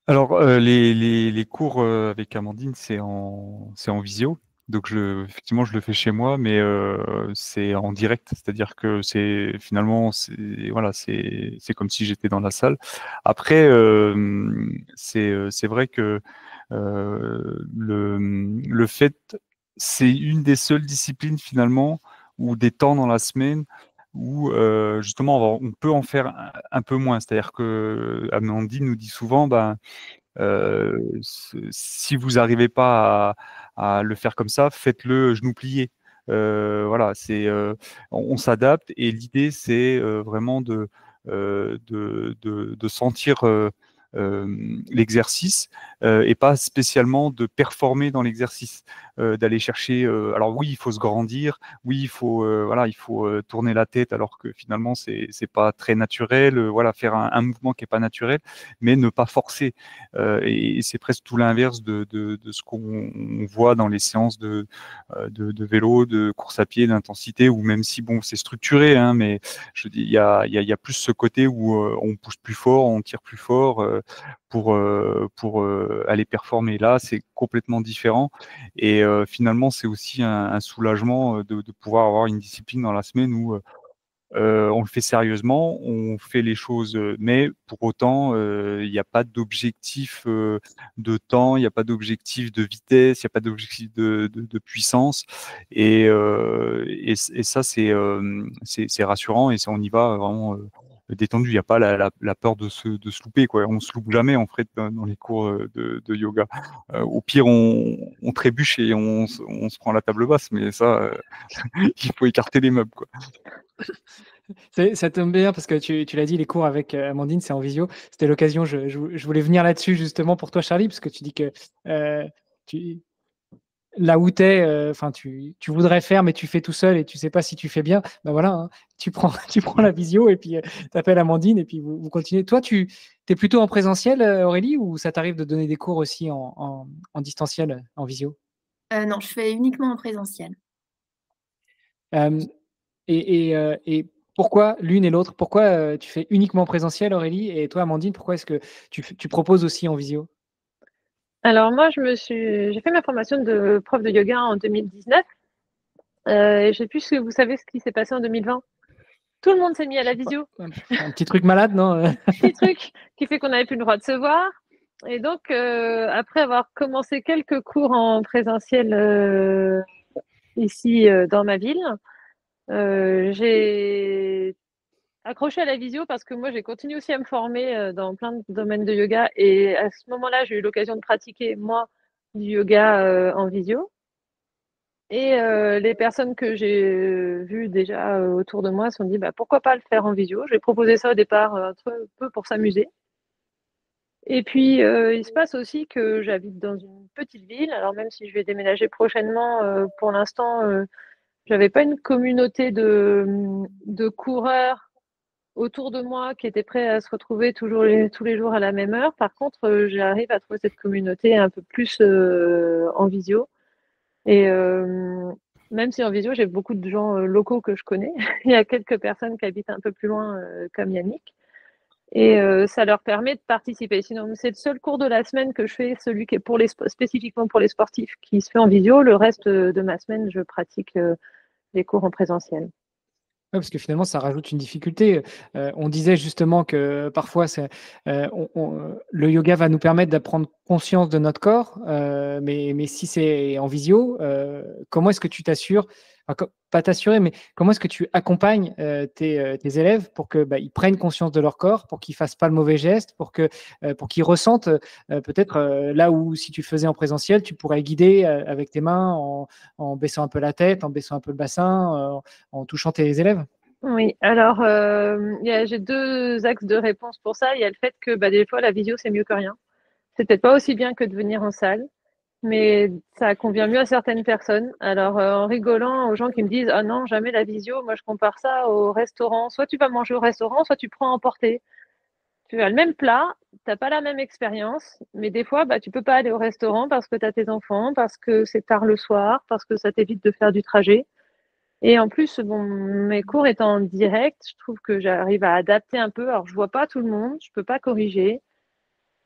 Alors, les cours avec Amandine, c'est en visio. Donc, effectivement, je le fais chez moi, mais c'est en direct. C'est-à-dire que finalement, voilà, c'est comme si j'étais dans la salle. Après, c'est vrai que le fait, c'est une des seules disciplines finalement, ou des temps dans la semaine où justement on peut en faire un peu moins. C'est-à-dire que Amandine nous dit souvent, si vous n'arrivez pas à le faire comme ça, faites-le genou plié. Voilà, on s'adapte, et l'idée c'est vraiment de sentir l'exercice, et pas spécialement de performer dans l'exercice, d'aller chercher. Alors oui, il faut se grandir, oui, il faut tourner la tête alors que finalement c'est pas très naturel. Voilà, faire un mouvement qui est pas naturel, mais ne pas forcer. Et c'est presque tout l'inverse de ce qu'on voit dans les séances de vélo, de course à pied, d'intensité, ou même si bon, c'est structuré, hein, mais je dis, il y a plus ce côté où on pousse plus fort, on tire plus fort pour aller performer. Là, c'est complètement différent, et finalement, c'est aussi un soulagement de pouvoir avoir une discipline dans la semaine où on le fait sérieusement, on fait les choses, mais pour autant, il n'y a pas d'objectif de temps, il n'y a pas d'objectif de vitesse, il n'y a pas d'objectif de puissance, et ça, c'est rassurant, et ça, on y va vraiment détendu. Il n'y a pas la peur de se louper, quoi. On se loupe jamais en fait dans les cours de yoga. Au pire, on trébuche et on se prend la table basse, mais ça, il faut écarter les meubles, quoi. Ça tombe bien parce que tu l'as dit, les cours avec Amandine, c'est en visio. C'était l'occasion, je voulais venir là-dessus justement pour toi, Charlie, parce que tu dis que tu, là où tu es, tu voudrais faire, mais tu fais tout seul et tu sais pas si tu fais bien. Ben voilà, hein, tu prends la visio et puis tu appelles Amandine et puis vous continuez. Toi, tu es plutôt en présentiel, Aurélie, ou ça t'arrive de donner des cours aussi en distanciel, en visio? Non, je fais uniquement en présentiel. Euh, et pourquoi l'une et l'autre? Pourquoi tu fais uniquement en présentiel, Aurélie, et toi, Amandine, pourquoi est-ce que tu proposes aussi en visio? Alors moi, j'ai fait ma formation de prof de yoga en 2019. Et je sais plus si vous savez ce qui s'est passé en 2020. Tout le monde s'est mis à la visio. Un petit truc malade, non? Petit truc qui fait qu'on n'avait plus le droit de se voir. Et donc, après avoir commencé quelques cours en présentiel ici dans ma ville, j'ai accroché à la visio parce que moi, j'ai continué aussi à me former dans plein de domaines de yoga. Et à ce moment-là, j'ai eu l'occasion de pratiquer, moi, du yoga en visio. Et les personnes que j'ai vues déjà autour de moi se sont dit pourquoi pas le faire en visio. J'ai proposé ça au départ un peu pour s'amuser. Et puis il se passe aussi que j'habite dans une petite ville. Alors même si je vais déménager prochainement, pour l'instant, j'avais pas une communauté de coureurs autour de moi qui étaient prêts à se retrouver tous les jours à la même heure. Par contre, j'arrive à trouver cette communauté un peu plus en visio. Et même si en visio, j'ai beaucoup de gens locaux que je connais, il y a quelques personnes qui habitent un peu plus loin, comme Yannick. Et ça leur permet de participer. Sinon, c'est le seul cours de la semaine que je fais, celui qui est spécifiquement pour les sportifs, qui se fait en visio. Le reste de ma semaine, je pratique les cours en présentiel. Ouais, parce que finalement, ça rajoute une difficulté. On disait justement que parfois, le yoga va nous permettre de prendre conscience de notre corps, mais si c'est en visio, comment est-ce que tu t'assures, pas t'assurer, mais comment est-ce que tu accompagnes tes élèves pour que ils prennent conscience de leur corps, pour qu'ils fassent pas le mauvais geste, pour qu'ils ressentent peut-être là où si tu faisais en présentiel, tu pourrais guider avec tes mains en baissant un peu la tête, en baissant un peu le bassin, en touchant tes élèves? Oui, alors j'ai deux axes de réponse pour ça. Il y a le fait que des fois, la visio, c'est mieux que rien. C'est peut-être pas aussi bien que de venir en salle. mais ça convient mieux à certaines personnes. Alors, en rigolant aux gens qui me disent: «Ah non, jamais la visio», moi je compare ça au restaurant. Soit tu vas manger au restaurant, soit tu prends à emporter. Tu as le même plat, tu as pas la même expérience, mais des fois, tu peux pas aller au restaurant parce que tu as tes enfants, parce que c'est tard le soir, parce que ça t'évite de faire du trajet. Et en plus, bon, mes cours étant en direct, je trouve que j'arrive à adapter un peu. Alors, je vois pas tout le monde, je peux pas corriger,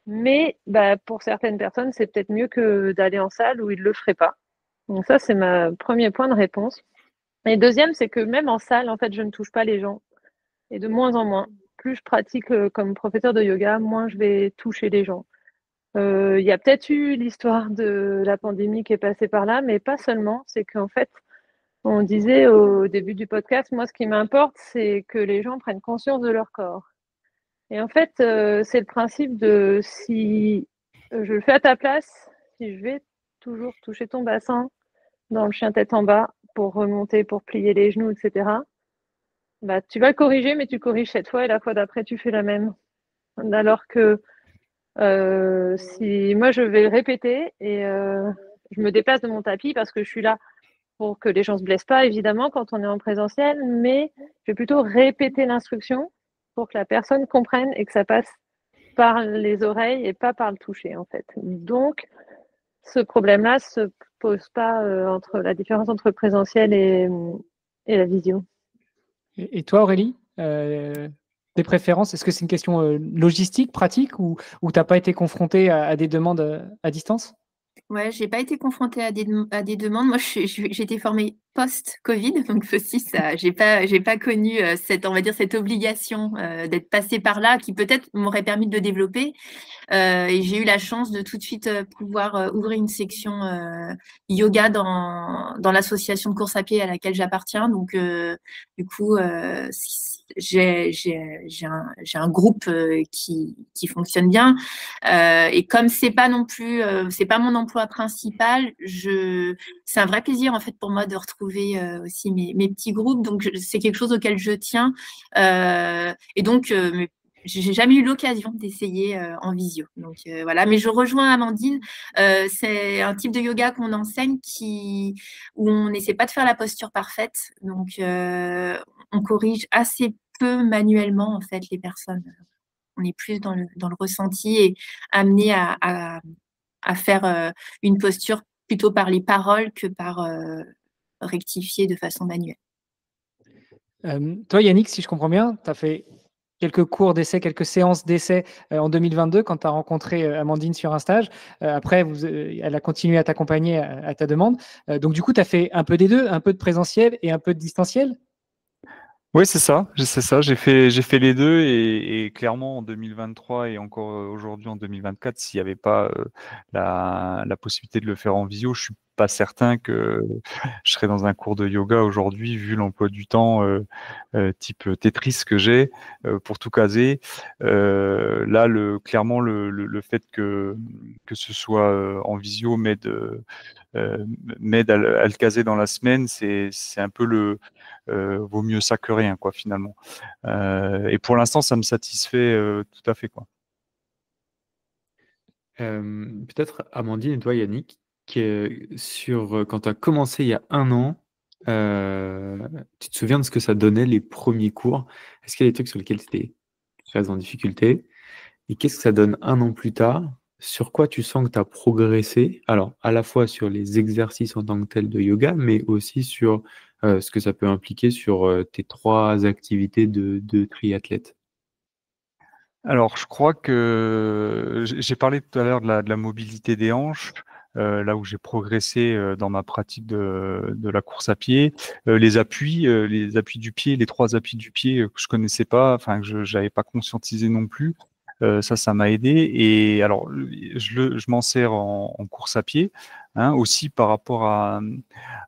mais pour certaines personnes, c'est peut-être mieux que d'aller en salle où ils le feraient pas. Donc ça, c'est mon premier point de réponse. Et deuxième, c'est que même en salle, en fait, je ne touche pas les gens. Et de moins en moins. Plus je pratique comme professeur de yoga, moins je vais toucher les gens. Il y a peut-être eu l'histoire de la pandémie qui est passée par là, mais pas seulement. C'est qu'en fait, on disait au début du podcast, moi, ce qui m'importe, c'est que les gens prennent conscience de leur corps. Et en fait, c'est le principe de si je le fais à ta place, si je vais toujours toucher ton bassin dans le chien tête en bas pour remonter, pour plier les genoux, etc., tu vas le corriger, mais tu corriges cette fois et la fois d'après, tu fais la même. Alors que si moi, je vais le répéter et je me déplace de mon tapis parce que je suis là pour que les gens ne se blessent pas, évidemment, quand on est en présentiel, mais je vais plutôt répéter l'instruction pour que la personne comprenne et que ça passe par les oreilles et pas par le toucher, en fait. Donc, ce problème-là ne se pose pas entre la différence entre présentiel et la visio. Et toi, Aurélie, tes préférences, est-ce que c'est une question logistique, pratique, ou tu n'as pas été confrontée à des demandes à distance? Ouais, j'ai pas été confrontée à des demandes. Moi, j'ai été formée post-Covid, donc aussi ça, j'ai pas connu cette, on va dire, cette obligation d'être passée par là, qui peut-être m'aurait permis de le développer. Et j'ai eu la chance de tout de suite pouvoir ouvrir une section yoga dans l'association de course à pied à laquelle j'appartiens. Donc, du coup, j'ai un groupe qui fonctionne bien. Et comme c'est pas non plus, c'est pas mon emploi principal, c'est un vrai plaisir en fait pour moi de retrouver aussi mes petits groupes. Donc, c'est quelque chose auquel je tiens. Et donc, j'ai jamais eu l'occasion d'essayer en visio. Donc voilà, mais je rejoins Amandine. C'est un type de yoga qu'on enseigne où on n'essaie pas de faire la posture parfaite. Donc on corrige assez peu manuellement en fait les personnes. On est plus dans le ressenti et amené à faire une posture plutôt par les paroles que par rectifier de façon manuelle. Toi, Yannick, si je comprends bien, tu as fait quelques cours d'essai, quelques séances d'essai en 2022 quand tu as rencontré Amandine sur un stage. Après, elle a continué à t'accompagner à ta demande. Donc, du coup, tu as fait un peu des deux, un peu de présentiel et un peu de distanciel? Oui, c'est ça, c'est ça. J'ai fait les deux et clairement en 2023 et encore aujourd'hui en 2024, s'il n'y avait pas la possibilité de le faire en visio, je suis pas certain que je serais dans un cours de yoga aujourd'hui, vu l'emploi du temps type Tetris que j'ai pour tout caser. Là, clairement, le fait que ce soit en visio m'aide à le caser dans la semaine, c'est un peu vaut mieux ça que rien, quoi, finalement. Et pour l'instant, ça me satisfait tout à fait, quoi. Peut-être Amandine et toi, Yannick, quand tu as commencé il y a 1 an, tu te souviens de ce que ça donnait les premiers cours? Est-ce qu'il y a des trucs sur lesquels tu étais très en difficulté? Et qu'est-ce que ça donne 1 an plus tard? Sur quoi tu sens que tu as progressé? Alors, à la fois sur les exercices en tant que tels de yoga, mais aussi sur ce que ça peut impliquer sur tes 3 activités de triathlète. Alors, je crois que j'ai parlé tout à l'heure de la mobilité des hanches, là où j'ai progressé dans ma pratique de la course à pied. Les appuis du pied, les 3 appuis du pied que je connaissais pas, enfin que je n'avais pas conscientisé non plus. Ça m'a aidé. Et alors, je m'en sers en course à pied, aussi par rapport à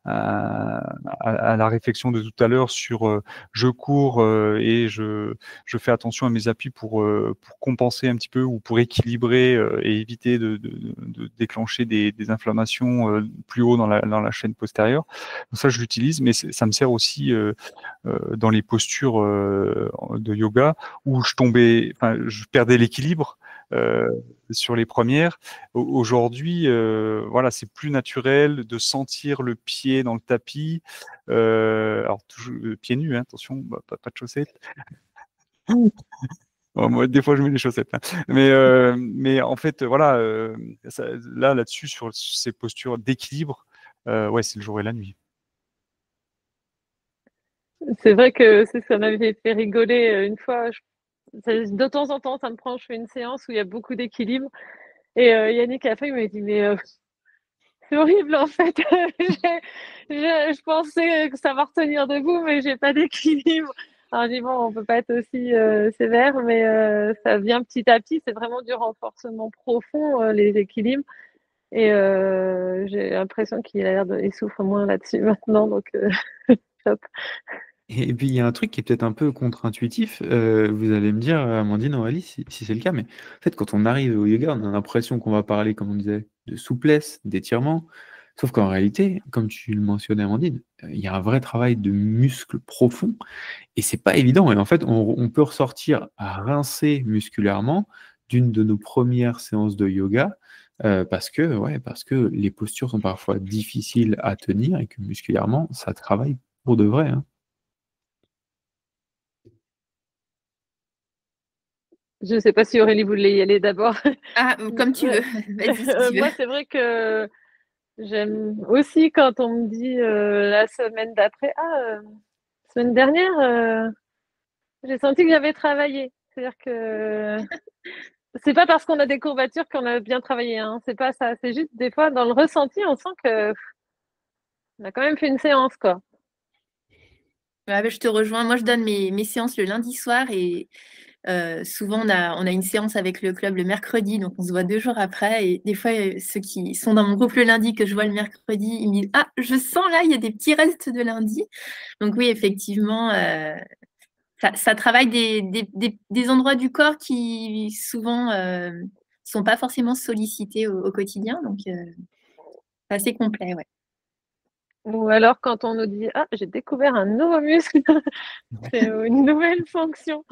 la réflexion de tout à l'heure sur je cours et je fais attention à mes appuis pour compenser un petit peu ou pour équilibrer et éviter de déclencher des inflammations plus haut dans la chaîne postérieure. Donc ça, je l'utilise, mais ça me sert aussi dans les postures de yoga où je perdais l'équilibre. sur les premières. Aujourd'hui, voilà, c'est plus naturel de sentir le pied dans le tapis. Alors toujours pieds nus, hein, attention, pas de chaussettes. Bon, moi, des fois, je mets des chaussettes, hein. Mais en fait, voilà, là-dessus, sur ces postures d'équilibre, ouais, c'est le jour et la nuit. C'est vrai que ça m'avait fait rigoler une fois. De temps en temps, ça me prend, je fais une séance où il y a beaucoup d'équilibre. Et Yannick, à la fin, il m'a dit, mais c'est horrible en fait. Je pensais que ça va retenir debout, mais j'ai pas d'équilibre. Alors, je dis, bon, on peut pas être aussi sévère, mais ça vient petit à petit. C'est vraiment du renforcement profond, les équilibres. Et j'ai l'impression il souffre moins là-dessus maintenant. Donc, top. Et puis il y a un truc qui est peut-être un peu contre-intuitif, vous allez me dire, Amandine, Aurélie, si c'est le cas, mais en fait quand on arrive au yoga, on a l'impression qu'on va parler, comme on disait, de souplesse, d'étirement, sauf qu'en réalité, comme tu le mentionnais, Amandine, il y a un vrai travail de muscle profond, et c'est pas évident, et en fait on peut ressortir à rincer musculairement d'une de nos premières séances de yoga, parce que les postures sont parfois difficiles à tenir, et que musculairement, ça travaille pour de vrai, hein. Je sais pas si Aurélie voulait y aller d'abord. Ah, comme tu veux. Vas-y, si tu veux. Moi, c'est vrai que j'aime aussi quand on me dit la semaine d'après, semaine dernière, j'ai senti que j'avais travaillé. C'est-à-dire que c'est pas parce qu'on a des courbatures qu'on a bien travaillé, hein. C'est pas ça. C'est juste des fois dans le ressenti, on sent que on a quand même fait une séance, quoi. Ouais, je te rejoins. Moi, je donne mes séances le lundi soir et souvent, on a une séance avec le club le mercredi, donc on se voit 2 jours après. Et des fois, ceux qui sont dans mon groupe le lundi, que je vois le mercredi, ils me disent ah, je sens là, il y a des petits restes de lundi. Donc, oui, effectivement, ça travaille des endroits du corps qui souvent sont pas forcément sollicités au quotidien. Donc, c'est assez complet, ouais. Ou alors quand on nous dit ah, j'ai découvert un nouveau muscle, c'est une nouvelle fonction.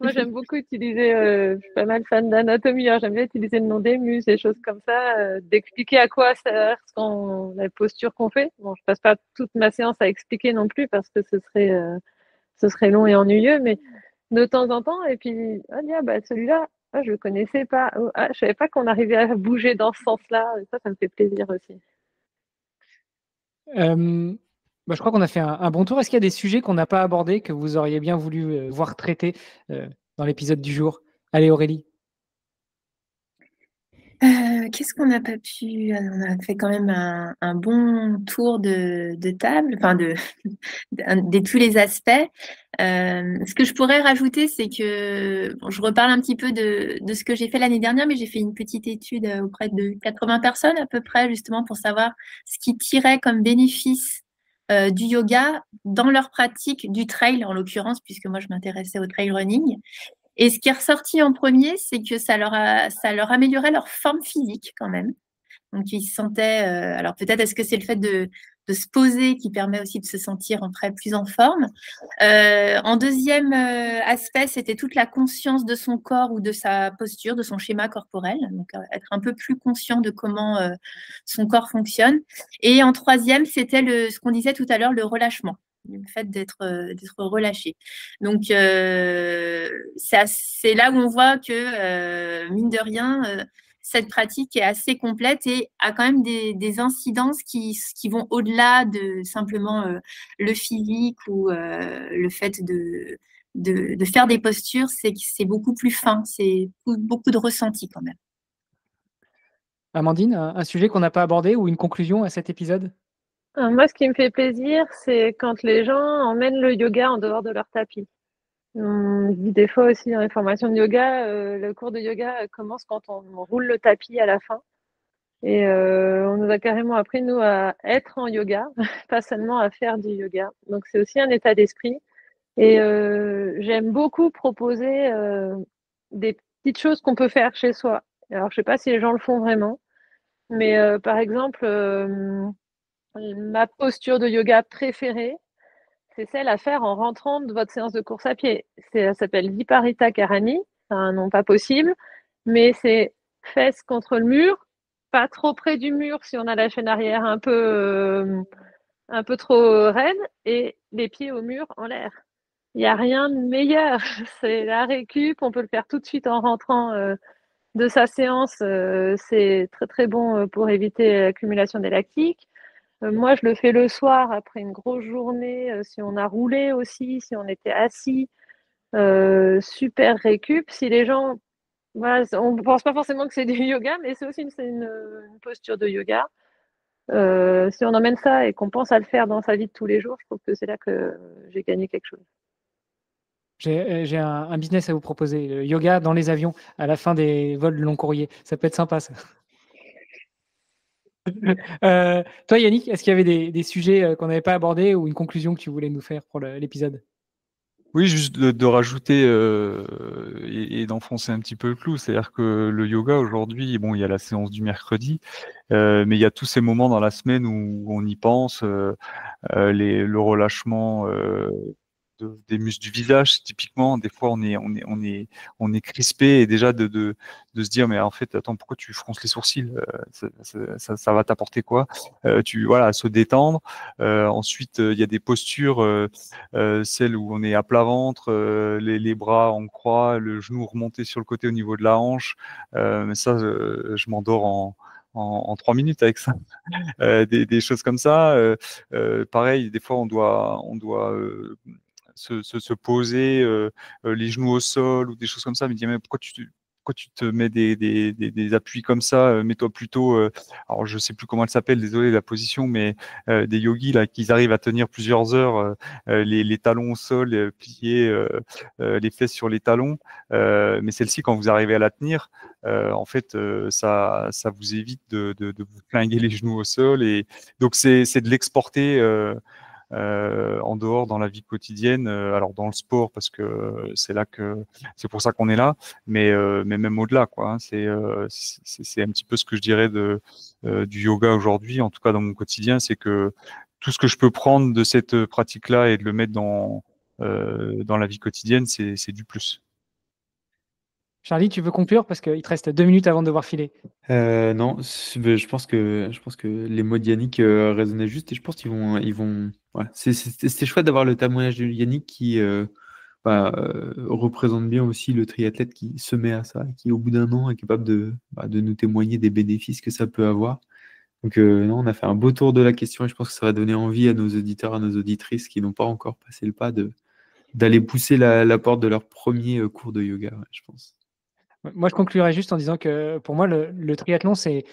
Moi, j'aime beaucoup utiliser, je suis pas mal fan d'anatomie, alors j'aime bien utiliser le nom des muscles, des choses comme ça, d'expliquer à quoi sert la posture qu'on fait. Bon, je passe pas toute ma séance à expliquer non plus parce que ce serait long et ennuyeux, mais de temps en temps, et puis, celui-là, je le connaissais pas. Oh, je savais pas qu'on arrivait à bouger dans ce sens-là. Ça me fait plaisir aussi. Je crois qu'on a fait un bon tour. Est-ce qu'il y a des sujets qu'on n'a pas abordés que vous auriez bien voulu voir traités dans l'épisode du jour? Allez, Aurélie. Qu'est-ce qu'on n'a pas pu... On a fait quand même un bon tour de table, enfin de tous les aspects. Ce que je pourrais rajouter, c'est que je reparle un petit peu de ce que j'ai fait l'année dernière, mais j'ai fait une petite étude auprès de 80 personnes à peu près, justement pour savoir ce qui tirait comme bénéfice du yoga dans leur pratique du trail, en l'occurrence, puisque moi je m'intéressais au trail running. Et ce qui est ressorti en premier, c'est que ça leur améliorait leur forme physique quand même. Donc, ils se sentaient. Alors, peut-être est-ce que c'est le fait de se poser qui permet aussi de se sentir plus en forme. En deuxième aspect, c'était toute la conscience de son corps ou de sa posture, de son schéma corporel. Donc, être un peu plus conscient de comment son corps fonctionne. Et en troisième, c'était ce qu'on disait tout à l'heure, le relâchement. Le fait d'être relâché. Donc, c'est là où on voit que, mine de rien, cette pratique est assez complète et a quand même des incidences qui vont au-delà de simplement le physique ou le fait de faire des postures. C'est beaucoup plus fin, c'est beaucoup de ressenti quand même. Amandine, un sujet qu'on n'a pas abordé ou une conclusion à cet épisode? Moi, ce qui me fait plaisir, c'est quand les gens emmènent le yoga en dehors de leur tapis. On dit des fois aussi dans les formations de yoga, le cours de yoga commence quand on roule le tapis à la fin. Et on nous a carrément appris, nous, à être en yoga, pas seulement à faire du yoga. Donc, c'est aussi un état d'esprit. Et j'aime beaucoup proposer des petites choses qu'on peut faire chez soi. Alors, je sais pas si les gens le font vraiment, mais par exemple, ma posture de yoga préférée, c'est celle à faire en rentrant de votre séance de course à pied. Ça s'appelle Viparita Karani, c'est un nom pas possible. mais c'est fesses contre le mur, pas trop près du mur si on a la chaîne arrière un peu trop raide, et les pieds au mur en l'air. Il n'y a rien de meilleur. C'est la récup, on peut le faire tout de suite en rentrant de sa séance. C'est très très bon pour éviter l'accumulation des lactiques. Moi, je le fais le soir après une grosse journée, si on a roulé aussi, si on était assis. Super récup. Si les gens, voilà, on ne pense pas forcément que c'est du yoga, mais c'est aussi une posture de yoga. Si on emmène ça et qu'on pense à le faire dans sa vie de tous les jours, je trouve que c'est là que j'ai gagné quelque chose. J'ai un business à vous proposer, le yoga dans les avions à la fin des vols long courrier. Ça peut être sympa, ça. Toi, Yannick, est-ce qu'il y avait des sujets qu'on n'avait pas abordés ou une conclusion que tu voulais nous faire pour l'épisode? Oui, juste de rajouter et d'enfoncer un petit peu le clou, c'est-à-dire que le yoga aujourd'hui, bon, il y a la séance du mercredi, mais il y a tous ces moments dans la semaine où on y pense, le relâchement des muscles du visage, typiquement. Des fois, on est crispé et déjà de se dire, mais en fait, attends, pourquoi tu fronces les sourcils? Ça va t'apporter quoi? Voilà, se détendre. Ensuite, il y a des postures, celles où on est à plat ventre, les bras en croix, le genou remonté sur le côté au niveau de la hanche. Mais ça, je m'endors en 3 minutes avec ça. Des choses comme ça. Pareil, des fois, on doit se poser les genoux au sol ou des choses comme ça. Mais dire, mais pourquoi tu te mets des appuis comme ça? Mets-toi plutôt, alors je sais plus comment elle s'appelle, désolé la position, mais des yogis là qui arrivent à tenir plusieurs heures, les talons au sol, plier les fesses sur les talons. Mais celle-ci, quand vous arrivez à la tenir, en fait, ça vous évite de vous flinguer les genoux au sol. Et donc c'est de l'exporter. En dehors dans la vie quotidienne, alors dans le sport parce que c'est pour ça qu'on est là, mais même au-delà quoi. Hein, c'est un petit peu ce que je dirais du yoga aujourd'hui, en tout cas dans mon quotidien, c'est que tout ce que je peux prendre de cette pratique-là et de le mettre dans la vie quotidienne, c'est du plus. Charlie, tu veux conclure parce qu'il te reste 2 minutes avant de devoir filer. Non, mais je pense que les mots de Yannick résonnaient juste et je pense ils vont. Voilà. C'est chouette d'avoir le témoignage de Yannick qui représente bien aussi le triathlète qui se met à ça, qui au bout d'un an est capable de nous témoigner des bénéfices que ça peut avoir. Donc non, on a fait un beau tour de la question et je pense que ça va donner envie à nos auditeurs, à nos auditrices qui n'ont pas encore passé le pas d'aller pousser la porte de leur premier cours de yoga, ouais, je pense. Moi, je conclurai juste en disant que pour moi, le triathlon, c'est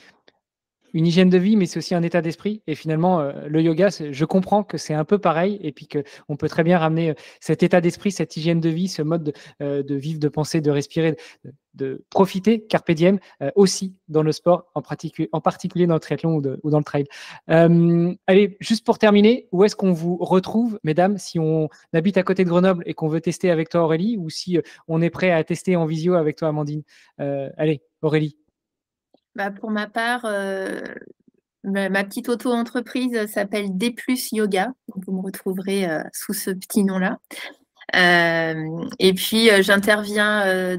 une hygiène de vie, mais c'est aussi un état d'esprit. Et finalement, le yoga, je comprends que c'est un peu pareil, et puis qu'on peut très bien ramener cet état d'esprit, cette hygiène de vie, ce mode de vivre, de penser, de respirer, de profiter, carpe diem, aussi dans le sport, en particulier dans le triathlon ou dans le trail. Allez, juste pour terminer, où est-ce qu'on vous retrouve, mesdames, si on habite à côté de Grenoble et qu'on veut tester avec toi, Aurélie, ou si on est prêt à tester en visio avec toi, Amandine? Allez, Aurélie. Pour ma part, ma petite auto-entreprise s'appelle D+ Yoga. Donc vous me retrouverez sous ce petit nom-là. Et puis j'interviens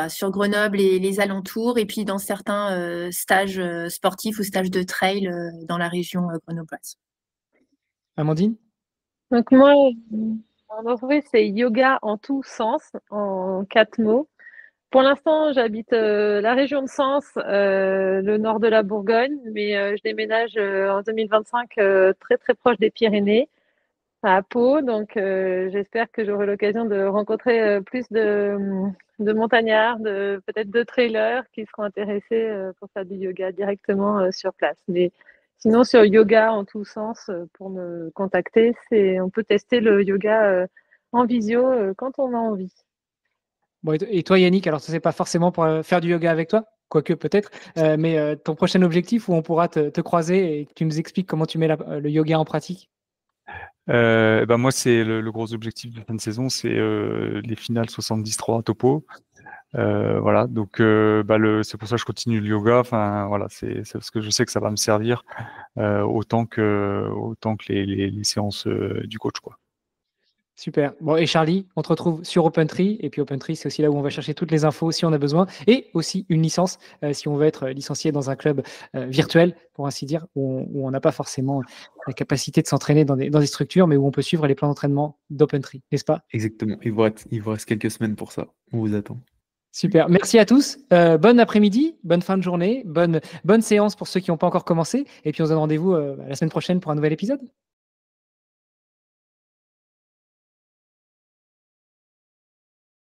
sur Grenoble et les alentours, et puis dans certains stages sportifs ou stages de trail dans la région grenobloise. Amandine? Donc moi, mon entreprise, c'est yoga en tout sens, en 4 mots. Pour l'instant, j'habite la région de Sens, le nord de la Bourgogne, mais je déménage en 2025 très très proche des Pyrénées, à Pau. Donc j'espère que j'aurai l'occasion de rencontrer plus de montagnards, peut-être de trailers qui seront intéressés pour faire du yoga directement sur place. Mais sinon, sur yoga en tout sens, pour me contacter, on peut tester le yoga en visio quand on a envie. Bon, et toi, Yannick, alors ça, c'est pas forcément pour faire du yoga avec toi, quoique peut-être, mais ton prochain objectif où on pourra te croiser et que tu nous expliques comment tu mets le yoga en pratique? Moi, c'est le gros objectif de fin de saison, c'est les finales 73 à Topo. Voilà, donc c'est pour ça que je continue le yoga. Enfin, voilà, c'est parce que je sais que ça va me servir autant que les séances du coach, quoi. Super. Bon, et Charlie, on te retrouve sur OpenTree. Et puis OpenTree, c'est aussi là où on va chercher toutes les infos si on a besoin. Et aussi une licence si on veut être licencié dans un club virtuel, pour ainsi dire, où on n'a pas forcément la capacité de s'entraîner dans des structures, mais où on peut suivre les plans d'entraînement d'OpenTree, n'est-ce pas? Exactement. Il vous reste quelques semaines pour ça. On vous attend. Super. Merci à tous. Bon après-midi, bonne fin de journée, bonne séance pour ceux qui n'ont pas encore commencé. Et puis on se donne rendez-vous la semaine prochaine pour un nouvel épisode.